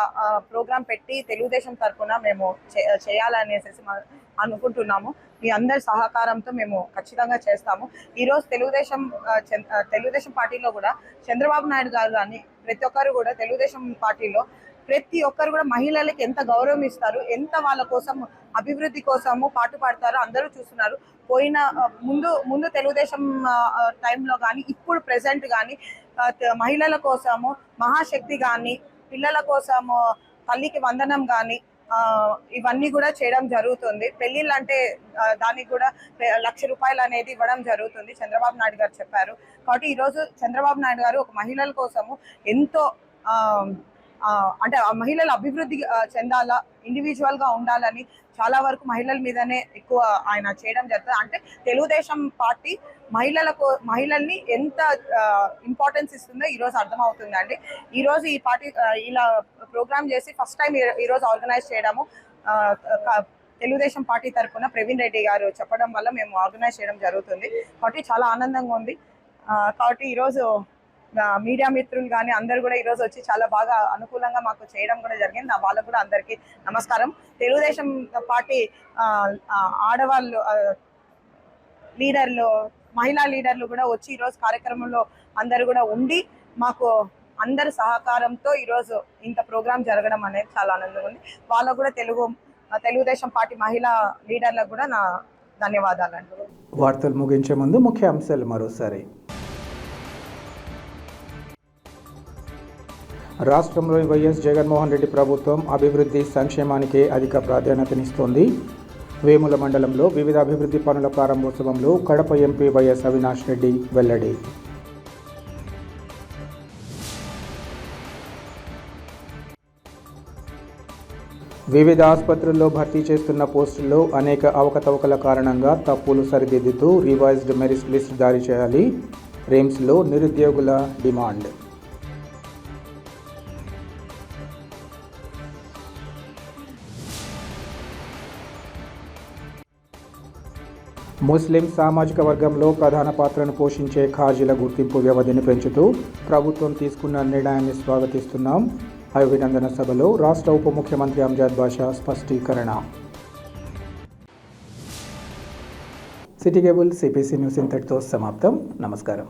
[SPEAKER 11] ప్రోగ్రాం పెట్టి తెలుగుదేశం తరఫున మేము చేయాలనేసి అనుకుంటున్నాము. మీ అందరి సహకారంతో మేము ఖచ్చితంగా చేస్తాము. ఈరోజు తెలుగుదేశం పార్టీలో కూడా చంద్రబాబు నాయుడు గారు కానీ ప్రతి ఒక్కరు కూడా తెలుగుదేశం పార్టీలో ప్రతి ఒక్కరు కూడా మహిళలకి ఎంత గౌరవం ఇస్తారు, ఎంత వాళ్ళ కోసం అభివృద్ధి కోసము పాటుపడతారో అందరూ చూస్తున్నారు. ముందు తెలుగుదేశం టైంలో కానీ ఇప్పుడు ప్రెసెంట్ కానీ మహిళల కోసము మహాశక్తి కానీ పిల్లల కోసము తల్లికి వందనం కానీ ఇవన్నీ కూడా చేయడం జరుగుతుంది. పెళ్ళిళ్ళు అంటే దానికి కూడా 1,00,000 రూపాయలు అనేది ఇవ్వడం జరుగుతుంది, చంద్రబాబు నాయుడు గారు చెప్పారు. కాబట్టి ఈరోజు చంద్రబాబు నాయుడు గారు ఒక మహిళల కోసము ఎంతో అంటే ఆ మహిళల అభివృద్ధి చెందాలా, ఇండివిజువల్గా ఉండాలని చాలా వరకు మహిళల మీదనే ఎక్కువ ఆయన చేయడం జరుగుతుంది. అంటే తెలుగుదేశం పార్టీ మహిళల్ని ఎంత ఇంపార్టెన్స్ ఇస్తుందో ఈరోజు అర్థమవుతుందండి. ఈరోజు ఈ పార్టీ ఇలా ప్రోగ్రామ్ చేసి ఫస్ట్ టైం ఈరోజు ఆర్గనైజ్ చేయడము తెలుగుదేశం పార్టీ తరఫున ప్రవీణ్ రెడ్డి గారు చెప్పడం వల్ల మేము ఆర్గనైజ్ చేయడం జరుగుతుంది. కాబట్టి చాలా ఆనందంగా ఉంది. కాబట్టి ఈరోజు మీడియా మిత్రులు కానీ అందరు కూడా ఈరోజు వచ్చి చాలా బాగా అనుకూలంగా మాకు చేయడం కూడా జరిగింది. వాళ్ళకు కూడా అందరికీ నమస్కారం. తెలుగుదేశం పార్టీ ఆడవాళ్ళు లీడర్లు, మహిళా లీడర్లు కూడా వచ్చి ఈరోజు కార్యక్రమంలో అందరు కూడా ఉండి మాకు అందరి సహకారంతో ఈరోజు ఇంత ప్రోగ్రాం జరగడం అనేది చాలా ఆనందంగా ఉంది. వాళ్ళకు కూడా తెలుగుదేశం పార్టీ మహిళా లీడర్లకు కూడా నా ధన్యవాదాలండి.
[SPEAKER 1] వార్తలు ముగించే ముందు ముఖ్య అంశాలు మరోసారి. రాష్ట్రంలో వైఎస్ జగన్మోహన్ రెడ్డి ప్రభుత్వం అభివృద్ధి సంక్షేమానికే అధిక ప్రాధాన్యతనిస్తోంది. వేముల మండలంలో వివిధ అభివృద్ధి పనుల ప్రారంభోత్సవంలో కడప ఎంపీ వైఎస్ అవినాష్ రెడ్డి వెల్లడి. వివిధ ఆసుపత్రుల్లో భర్తీ చేస్తున్న పోస్టుల్లో అనేక అవకతవకల కారణంగా తప్పులు సరిదిద్దుతూ రివైజ్డ్ మెరిట్ లిస్ట్ జారీ చేయాలి. రిమ్స్లో నిరుద్యోగుల డిమాండ్. ముస్లిం సామాజిక వర్గంలో ప్రధాన పాత్రను పోషించే ఖాజీల గుర్తింపు వ్యవధిని పెంచుతూ ప్రభుత్వం తీసుకున్న నిర్ణయాన్ని స్వాగతిస్తున్నాం. అభినందన సభలో రాష్ట్ర ఉప ముఖ్యమంత్రి Amjad Basha స్పష్టీకరణ. City cable CPC news ఇంతటితో సమాప్తం. నమస్కారం.